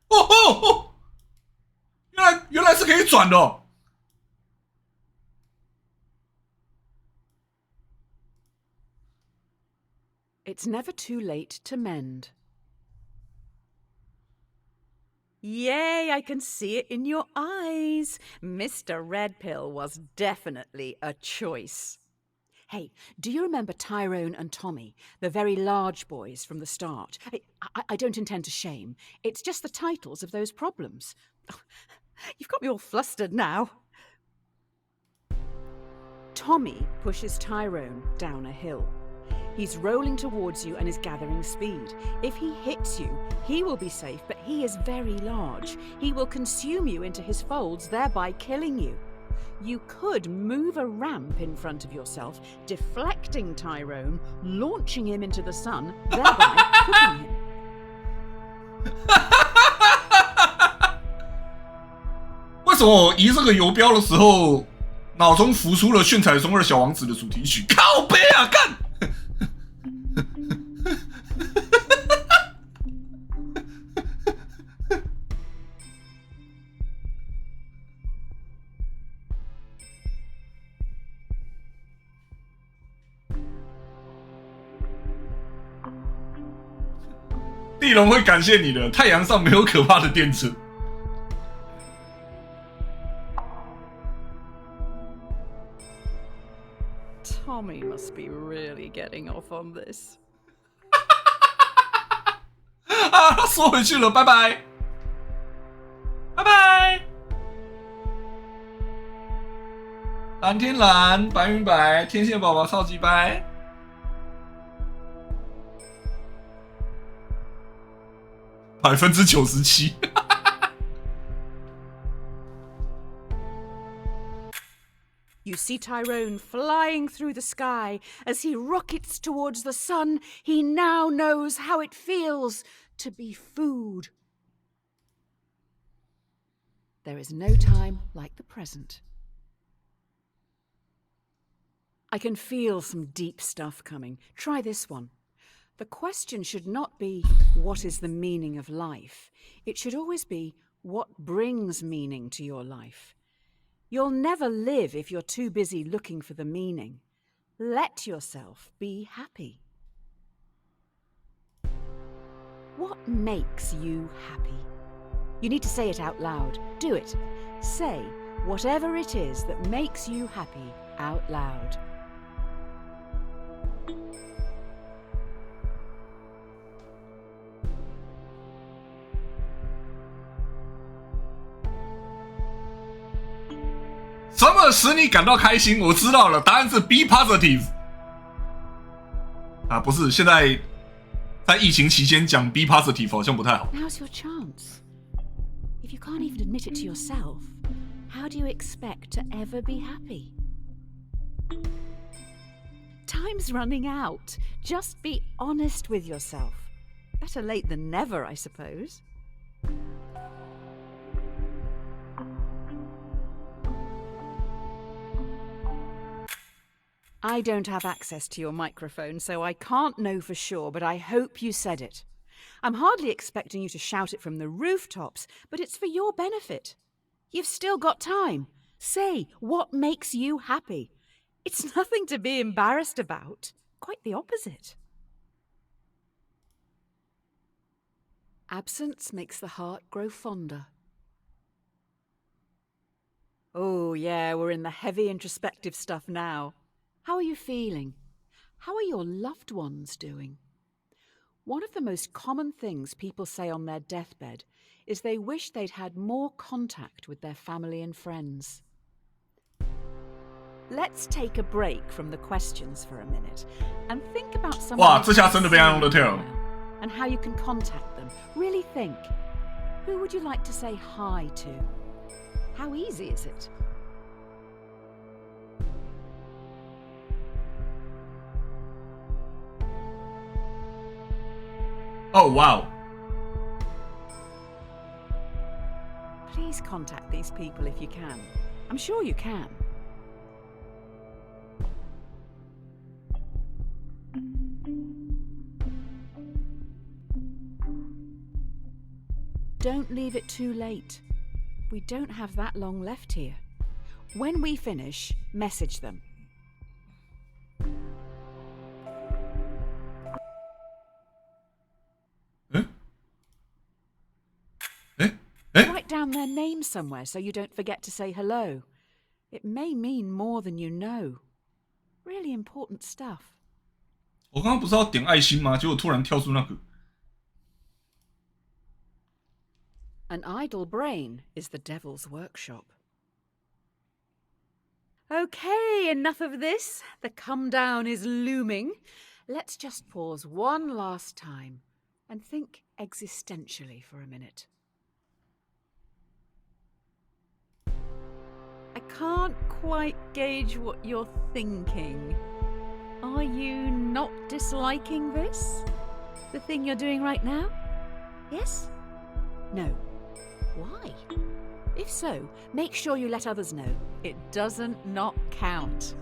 哦吼，原来是可以转的哦。It's never too late to mend. Yay, I can see it in your eyes. Mr. Red Pill was definitely a choice. Hey, do you remember Tyrone and Tommy, the very large boys from the start? I don't intend to shame. It's just the titles of those problems. You've got me all flustered now. Tommy pushes Tyrone down a hill. He's rolling towards you and is gathering speed. If he hits you, he will be safe, but he is very large. He will consume you into his folds, thereby killing you. You could move a ramp in front of yourself, deflecting Tyrone, launching him into the sun, thereby cooking him. 为什么我移这个游标的时候，脑中浮出了《炫彩中二小王子》的主题曲？靠北啊，干！地龙会感谢你的，太阳上没有可怕的电车。Tommy must be really getting off on this. 啊，他缩回去了，拜拜，拜拜。蓝天蓝，白云白，天线宝宝超级白。97%。You see Tyrone flying through the sky as he rockets towards the sun. He now knows how it feels to be food. There is no time like the present. I can feel some deep stuff coming. Try this one. The question should not be, what is the meaning of life? It should always be, what brings meaning to your life? You'll never live if you're too busy looking for the meaning. Let yourself be happy. What makes you happy? You need to say it out loud. Do it. Say whatever it is that makes you happy out loud. 什么使你感到开心？我知道了，答案是 be positive。啊，不是，现在在疫情期间讲 be positive 好像不太好。Now's your chance. If you can't even admit it to yourself, how do you expect to ever be happy? Time's running out. Just be honest with yourself. Better late than never, I suppose. I don't have access to your microphone, so I can't know for sure, but I hope you said it. I'm hardly expecting you to shout it from the rooftops, but it's for your benefit. You've still got time. Say what makes you happy. It's nothing to be embarrassed about. Quite the opposite. Absence makes the heart grow fonder. Oh, yeah, we're in the heavy introspective stuff now. How are you feeling? How are your loved ones doing? One of the most common things people say on their deathbed is they wish they'd had more contact with their family and friends. let's take a break from the questions for a minute and think about someone. 哇，这下真的被他用的跳。And how you can contact them. Really think. Who would you like to say hi to? How easy is it? Oh, wow. Please contact these people if you can. I'm sure you can. Don't leave it too late. We don't have that long left here. When we finish, message them. Write down their name somewhere so you don't forget to say hello. It may mean more than you know. Really important stuff. 我刚刚不是要点爱心吗？结果突然跳出那个。An idle brain is the devil's workshop. Okay, enough of this. The come down is looming. Let's just pause one last time and think existentially for a minute. I can't quite gauge what you're thinking. Are you not disliking this? The thing you're doing right now? Yes? No. Why? If so, make sure you let others know. It doesn't not count.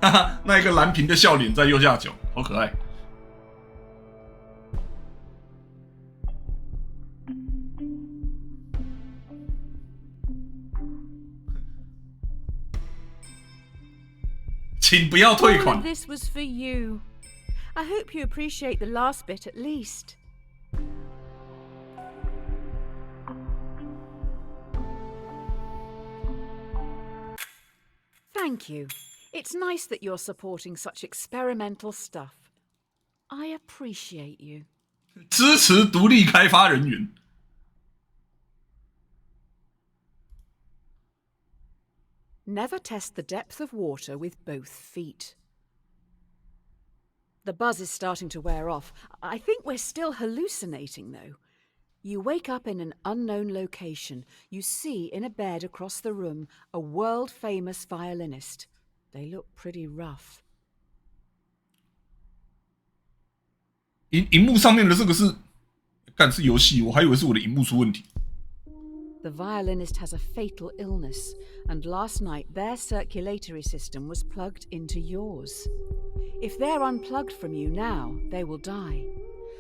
哈哈，那一个蓝屏的笑脸在右下角，好可爱。请不要退款。All of this was for you. I hope you appreciate the last bit at least. Thank you. It's nice that you're supporting such experimental stuff. I appreciate you. 支持独立开发人员。Never test the depth of water with both feet. The buzz is starting to wear off. I think we're still hallucinating, though. You wake up in an unknown location. You see in a bed across the room a world-famous violinist. They look pretty rough. 荧幕上面的这个是，干是游戏，我还以为是我的荧幕出问题。The violinist has a fatal illness, and last night their circulatory system was plugged into yours. If they're unplugged from you now, they will die.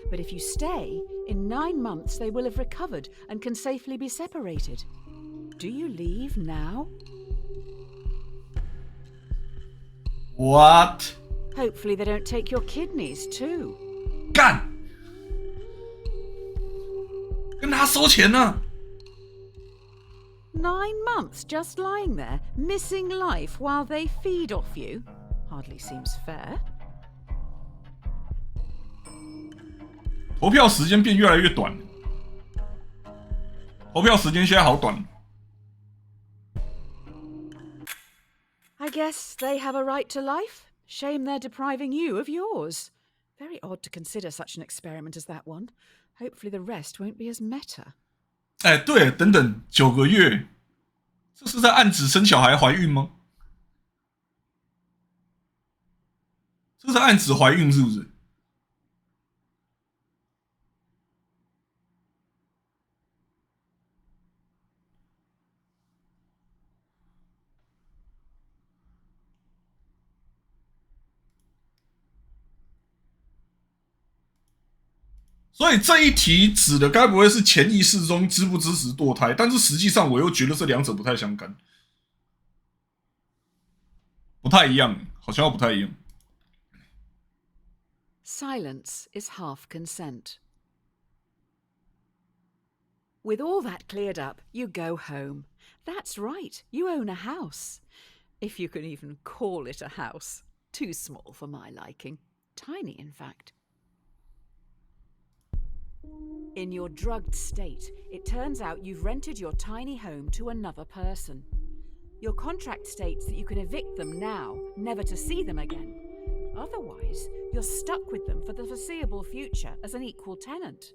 But if you stay, in 9 months they will have recovered and can safely be separated. Do you leave now? What? Hopefully they don't take your kidneys too. 干！跟他收钱呢？9 months just lying there, missing life while they feed off you? Hardly seems fair. 投票时间变越来越短，投票时间现在好短。I guess they have a right to life. Shame they're depriving you of yours. Very odd to consider such an experiment as that one. Hopefully the rest won't be as meta. 哎，对，等等，9个月，这是在暗指生小孩怀孕吗？这是在暗指怀孕是不是？所以这一题指的该不会是潜意识中支不支持堕胎？但是实际上我又觉得这两者不太相干，不太一样，好像要不太一样。Silence is half consent. With all that cleared up, you go home. That's right, you own a house. If you can even call it a house. Too small for my liking. Tiny, in fact. In your drugged state, it turns out you've rented your tiny home to another person. Your contract states that you can evict them now, never to see them again. Otherwise, you're stuck with them for the foreseeable future as an equal tenant.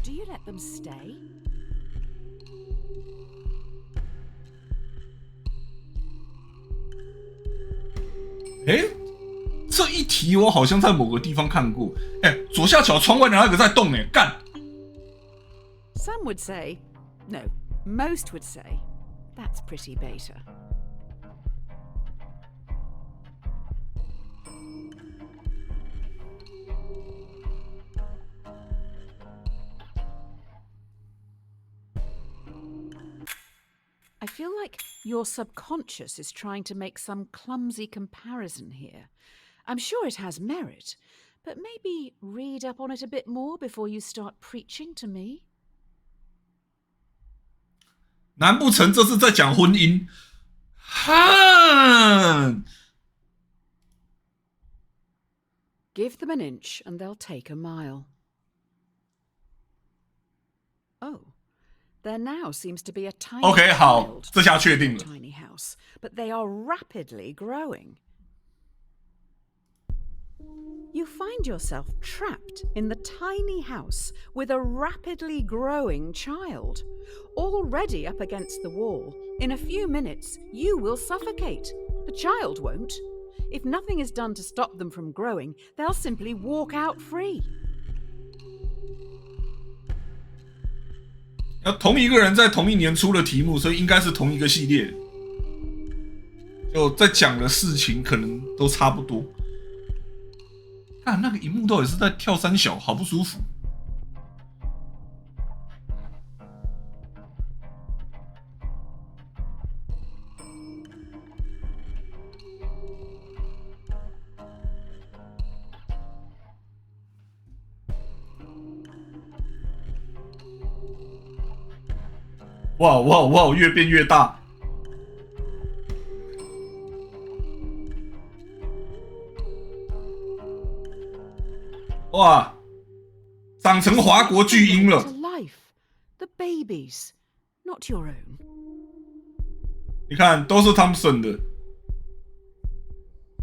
Do you let them stay? 这一题我好像在某个地方看过。左下角窗外的那个在动干。Some would say, no, most would say, that's pretty beta. I feel like your subconscious is trying to make some clumsy comparison here. I'm sure it has merit, but maybe read up on it a bit more before you start preaching to me. 难不成这是在讲婚姻？哈 Give them an inch and they'll take a mile. Oh, there now seems to be a tiny OK， 好，这下确定了。 tiny house, but they are rapidly growing. You find yourself trapped in the tiny house with a rapidly growing child. Already up against the wall, in a few minutes, you will suffocate. The child won't. If nothing is done to stop them from growing, they'll simply walk out free. 同一个人在同一年出了题目，所以应该是同一个系列。就在讲的事情可能都差不多。看那个荧幕到底是在跳三小，好不舒服。哇哇哇！越变越大。哇，长成华国巨婴了。The babies, not your own. 你看，都是 Thompson 的，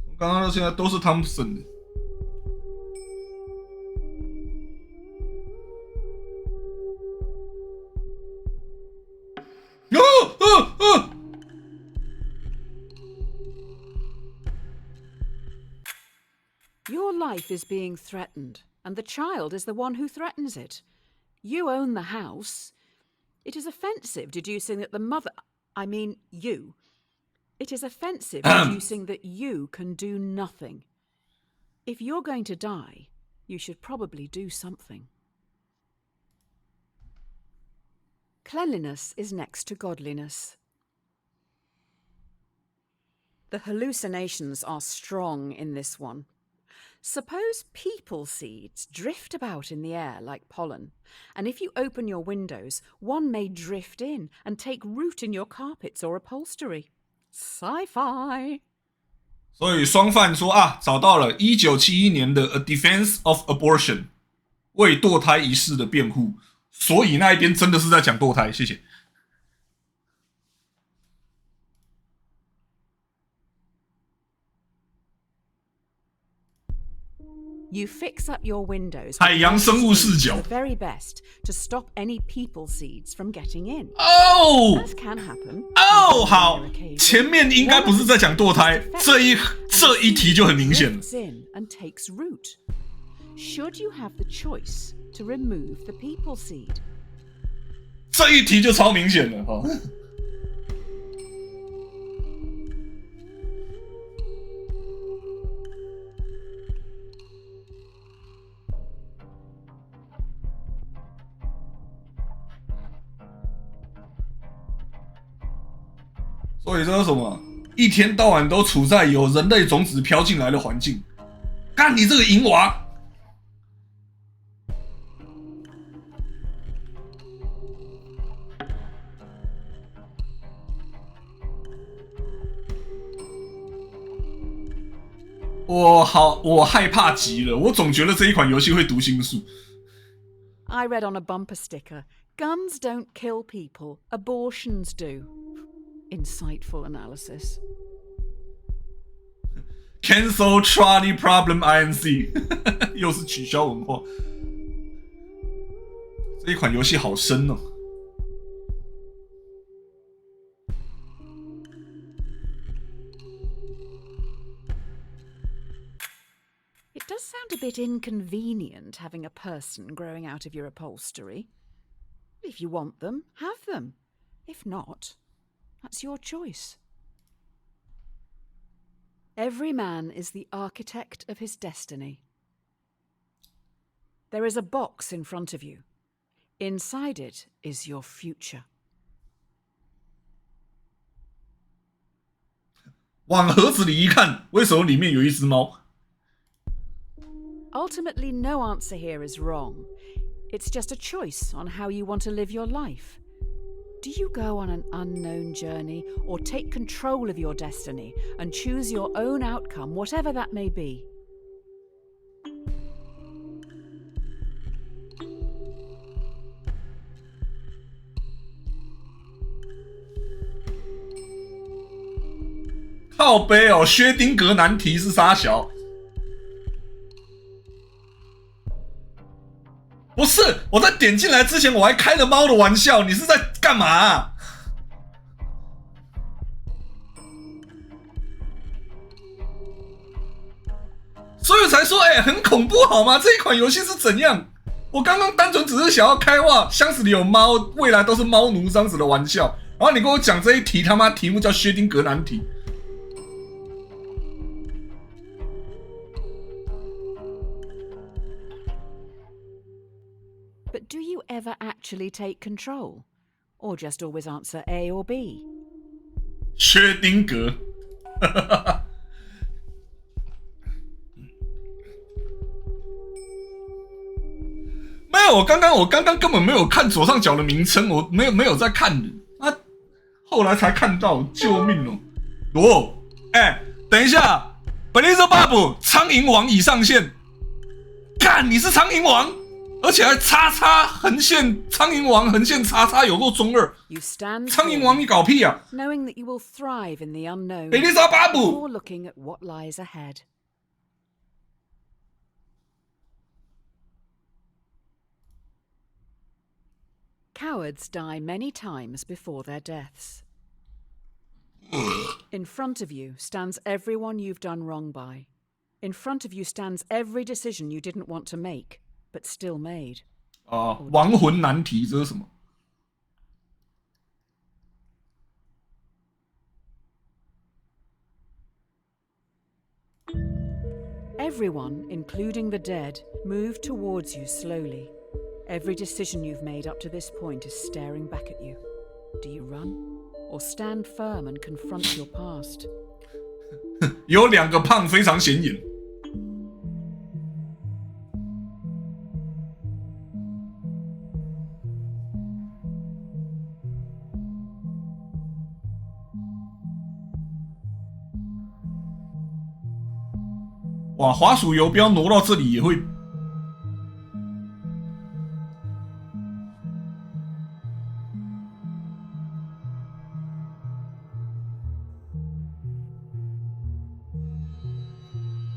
从刚刚到现在都是 Thompson 的。Your life is being threatened, and the child is the one who threatens it. You own the house. It is offensive deducing that the mother... I mean, you. It is offensive deducing that you can do nothing. If you're going to die, you should probably do something. Cleanliness is next to godliness. The hallucinations are strong in this one. Suppose people seeds drift about in the air like pollen, and if you open your windows, one may drift in and take root in your carpets or upholstery. Sci-fi. 所以双犯说啊，找到了1971年的《A Defense of Abortion》，为堕胎一事的辩护。所以那一边真的是在讲堕胎，谢谢。You fix up your windows 海洋生物视角 the very best to stop any people seeds from getting in. 哦 As can happen. 哦，好，前面应该不是在讲堕胎，这一题就很明显了。 in and takes root. Should you have the choice to remove the people seed? 这一题就超明显了哈。所以这是什么？一天到晚都处在有人类种子飘进来的环境。干你这个淫娃！我害怕极了。我总觉得这一款游戏会读心术。I read on a bumper sticker, guns don't kill people, abortions do. Insightful analysis. Cancel Trolly Problem INC 又是取消文化。这一款游戏好深哦。It does sound a bit inconvenient having a person growing out of your upholstery. If you want them, have them. If not, that's your choice. Every man is the architect of his destiny. There is a box in front of you. Inside it is your future. 往盒子里一看，为什么里面有一只猫？ Ultimately, no answer here is wrong. It's just a choice on how you want to live your life. Do you go on an unknown journey or take control of your destiny and choose your own outcome, whatever that may be? 靠背哦，薛丁格难题是啥小？不是，我在点进来之前我还开了猫的玩笑，你是在干嘛啊？所以才说，很恐怖好吗？这一款游戏是怎样？我刚刚单纯只是想要开话，箱子里有猫，未来都是猫奴这样子的玩笑，然后你跟我讲这一题，他妈题目叫薛丁格难题。 But do you ever actually take control? Or just always answer A or B? 薛丁格，没有，我刚刚根本没有看左上角的名称，我没有在看的啊，后来才看到，救命哦！哦，等一下，本利泽巴布苍蝇王已上线，干，你是苍蝇王？ 而且还叉叉横线，苍蝇王横线叉叉有够中二。苍蝇王你搞屁啊 ！Knowing that you will thrive in the unknown. 贝利萨巴布。Before looking at what lies ahead. Cowards die many times before their deaths. In front of you stands everyone you've done wrong by. In front of you stands every decision you didn't want to make. But still made. 亡魂难题，这是什么？ Everyone, including the dead, move towards you slowly. Every decision you've made up to this point is staring back at you. Do you run, or stand firm and confront your past? 有两个胖非常显眼。 哇，滑鼠游标挪到这里也会。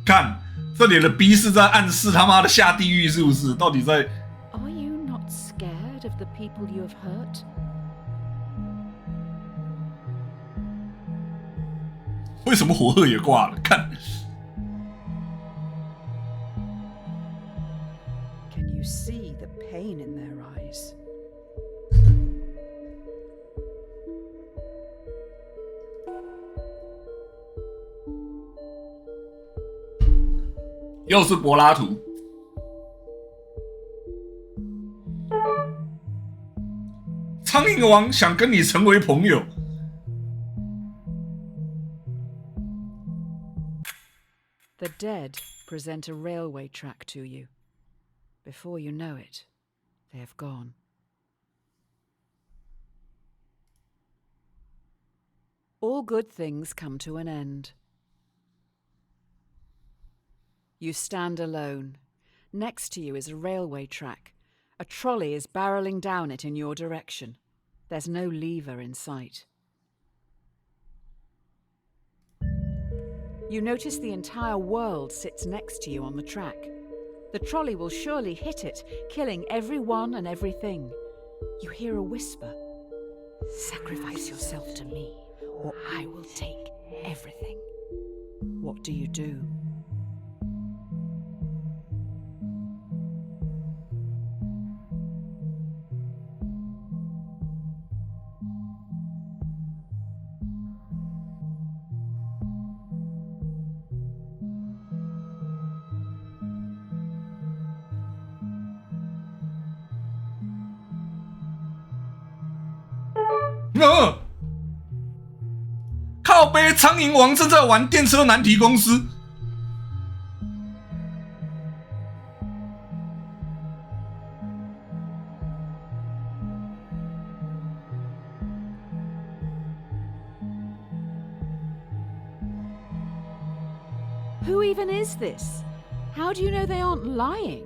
看，这里的 B 是在暗示他妈的下地狱，是不是？到底在 ？Are you not scared of the people you have hurt? 为什么火鹤也挂了？看。 You see the pain in their eyes. 又是柏拉图。苍蝇王想跟你成为朋友。 The dead present a railway track to you. Before you know it, they have gone. All good things come to an end. You stand alone. Next to you is a railway track, A trolley is barreling down it in your direction. There's no lever in sight. You notice the entire world sits next to you on the track. The trolley will surely hit it, killing everyone and everything. You hear a whisper. Sacrifice yourself to me, or I will take everything. What do you do?靠背苍蝇王正在玩电车难题公司。Who even is this? How do you know they aren't lying?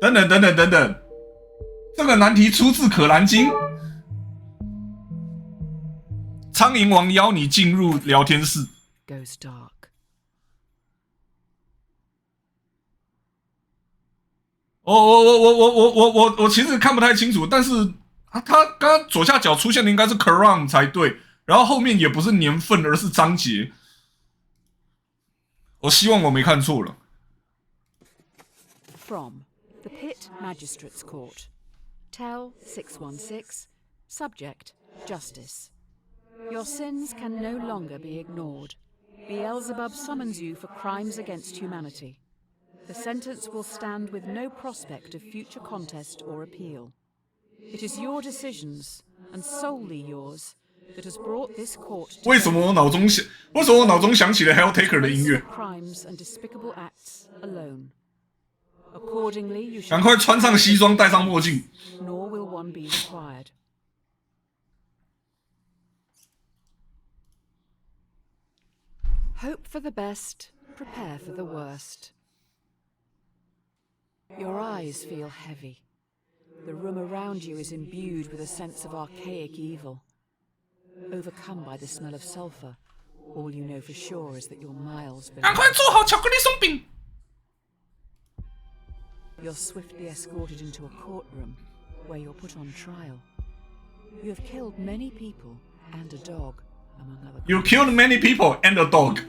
等等等等等等，这个难题出自《可兰经》。苍蝇王邀你进入聊天室。Goes dark. 我其实看不太清楚，但是他刚刚左下角出现的应该是 Quran 才对，然后后面也不是年份，而是章节。我希望我没看错了。From the Pit Magistrates Court. Tell 616. Subject Justice. Your sins can no longer be ignored. Beelzebub summons you for crimes against humanity. The sentence will stand with no prospect of future contest or appeal. It is your decisions, and solely yours, that has brought this court to 为什么我脑中想起了 Helltaker 的音乐？ crimes and despicable acts alone. Accordingly, you should 赶快穿上西装，戴上墨镜。 Nor will one be required. Hope for the best, prepare for the worst. Your eyes feel heavy. The room around you is imbued with a sense of archaic evil. Overcome by the smell of sulfur, all you know for sure is that you're miles below. 赶快做好巧克力松饼。 You're swiftly escorted into a courtroom where you're put on trial. You have killed many people and a dog, among other. You killed many people and a dog.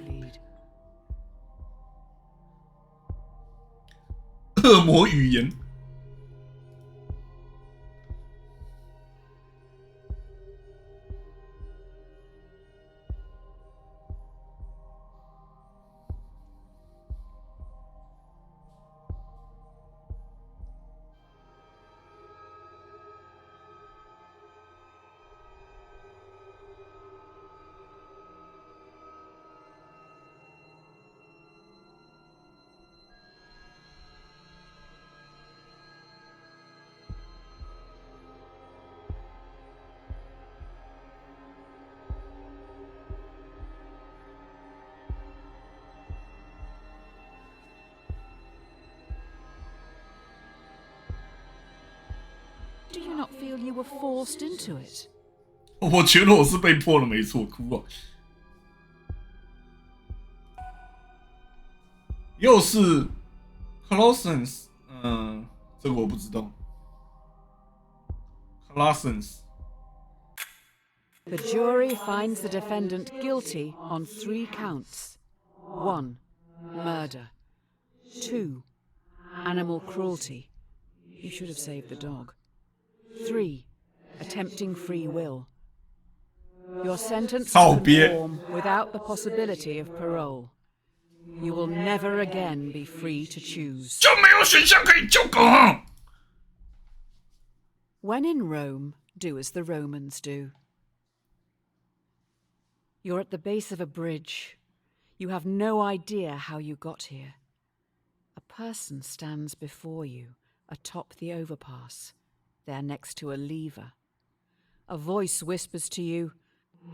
恶魔语言。Do you not feel you were forced into it? 我觉得我是被迫的，没错，哭啊！又是 Colossians， 这个我不知道。Colossians。 The jury finds the defendant guilty on 3 counts. 1. Murder. 2. Animal cruelty. You should have saved the dog. 3. Attempting free will. Your sentence will conform without the possibility of parole. You will never again be free to choose. 就没有选项可以救狗啊！ When in Rome, do as the Romans do. You're at the base of a bridge. You have no idea how you got here. A person stands before you, atop the overpass. They're next to a lever. A voice whispers to you,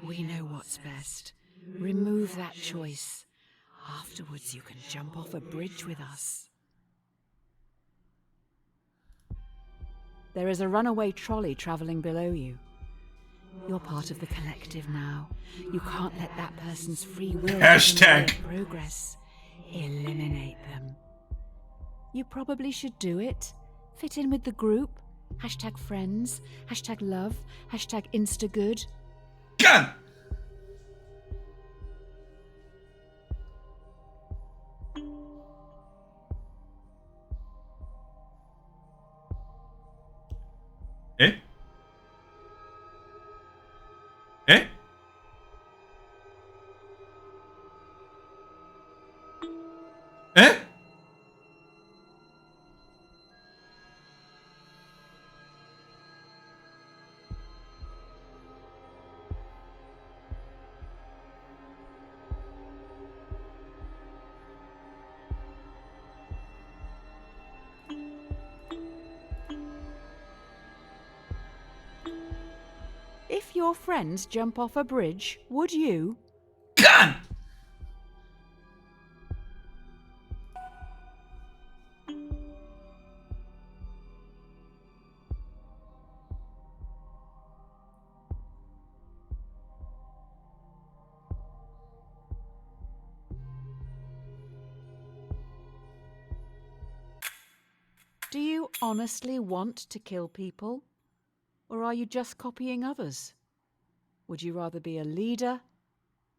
"We know what's best. Remove that choice. Afterwards, you can jump off a bridge with us." There is a runaway trolley travelling below you. You're part of the collective now. You can't let that person's free will Hashtag. progress. Eliminate them. You probably should do it. Fit in with the group. Hashtag friends. Hashtag love. Hashtag instagood. 干！哎哎哎！If your friends jump off a bridge, would you? 干！ Do you honestly want to kill people? Or are you just copying others? Would you rather be a leader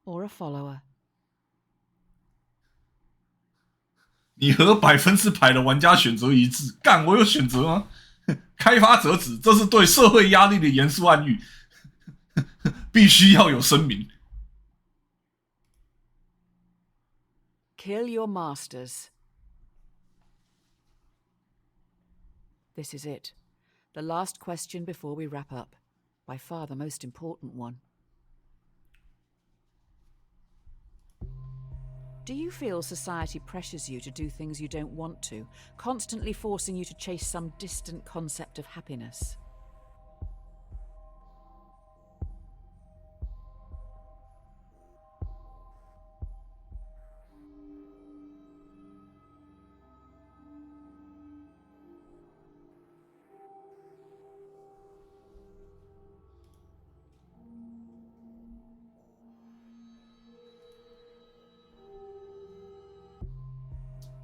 or a follower? 你和100%的玩家选择一致，干！我有选择吗？开发者指这是对社会压力的严肃暗喻，必须要有声明。Kill your masters. This is it. The last question before we wrap up. By far the most important one. Do you feel society pressures you to do things you don't want to, constantly forcing you to chase some distant concept of happiness?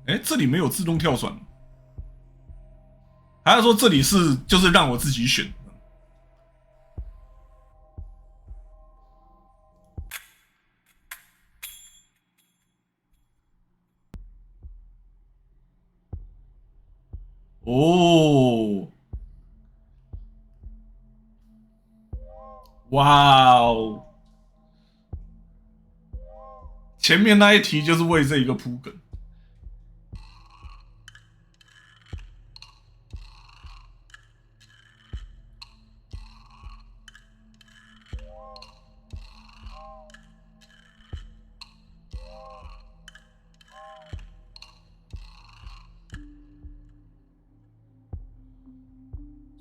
哎，这里没有自动跳转，还是说这里是就是让我自己选？哦，哇哦！前面那一题就是为这一个铺梗。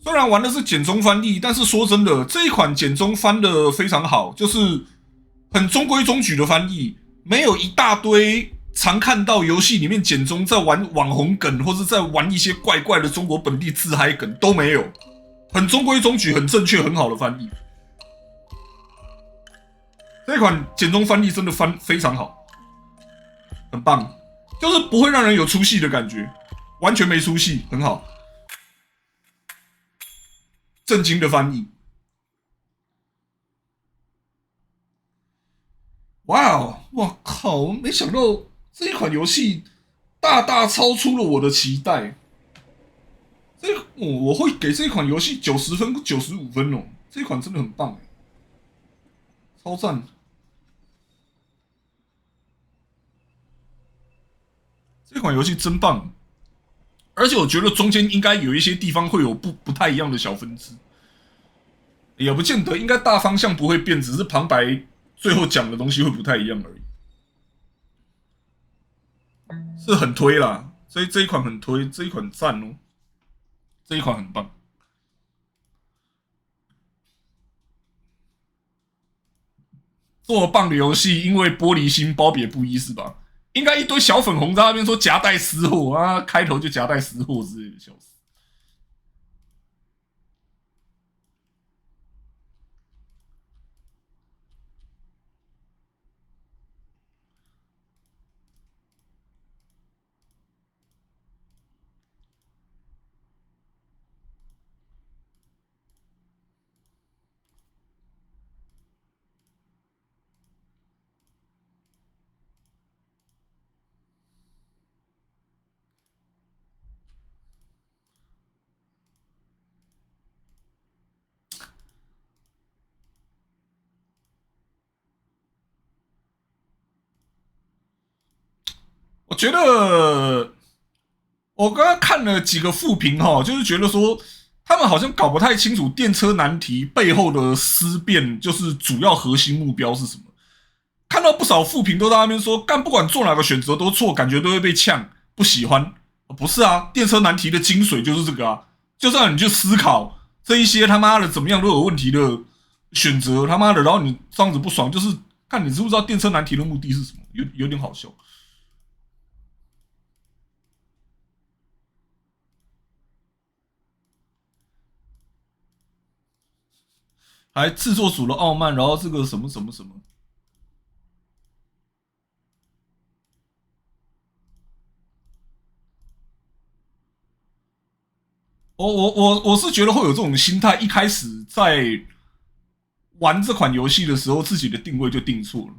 虽然玩的是简中翻译，但是说真的，这一款简中翻的非常好，就是很中规中矩的翻译，没有一大堆常看到游戏里面简中在玩网红梗，或是在玩一些怪怪的中国本地自嗨梗都没有，很中规中矩、很正确、很好的翻译。这一款简中翻译真的翻非常好，很棒，就是不会让人有出戏的感觉，完全没出戏，很好。震惊的翻译，哇哦！我靠！没想到这一款游戏大大超出了我的期待。我会给这一款游戏90分、95分哦。这一款真的很棒，超赞！这款游戏真棒。而且我觉得中间应该有一些地方会有不太一样的小分支，也不见得，应该大方向不会变，只是旁白最后讲的东西会不太一样而已。是很推啦，这一款很推，这一款赞哦，这一款很棒。这么棒的游戏，因为玻璃心褒贬不一是吧？应该一堆小粉红在那边说夹带私货啊，开头就夹带私货之类的，笑死。我觉得我刚刚看了几个复评哈，就是觉得说他们好像搞不太清楚电车难题背后的思辨，就是主要核心目标是什么。看到不少复评都在那边说，干不管做哪个选择都错，感觉都会被呛，不喜欢。不是啊，电车难题的精髓就是这个啊，就是让你去思考这一些他妈的怎么样都有问题的选择，他妈的，然后你这样子不爽，就是看你知不知道电车难题的目的是什么，有点好笑。还制作组的傲慢，然后这个什么什么什么。我是觉得会有这种心态，一开始在玩这款游戏的时候，自己的定位就定错了。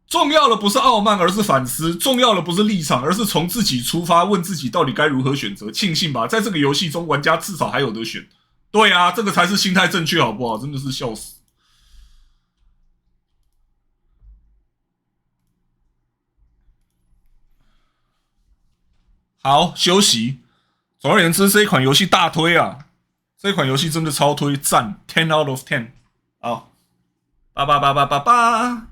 重要的不是傲慢，而是反思；重要的不是立场，而是从自己出发，问自己到底该如何选择。庆幸吧，在这个游戏中，玩家至少还有得选。对啊，这个才是心态正确，好不好？真的是笑死。好，休息。总而言之，这一款游戏大推啊！这一款游戏真的超推，赞 ，10 out of 10。好，8888888。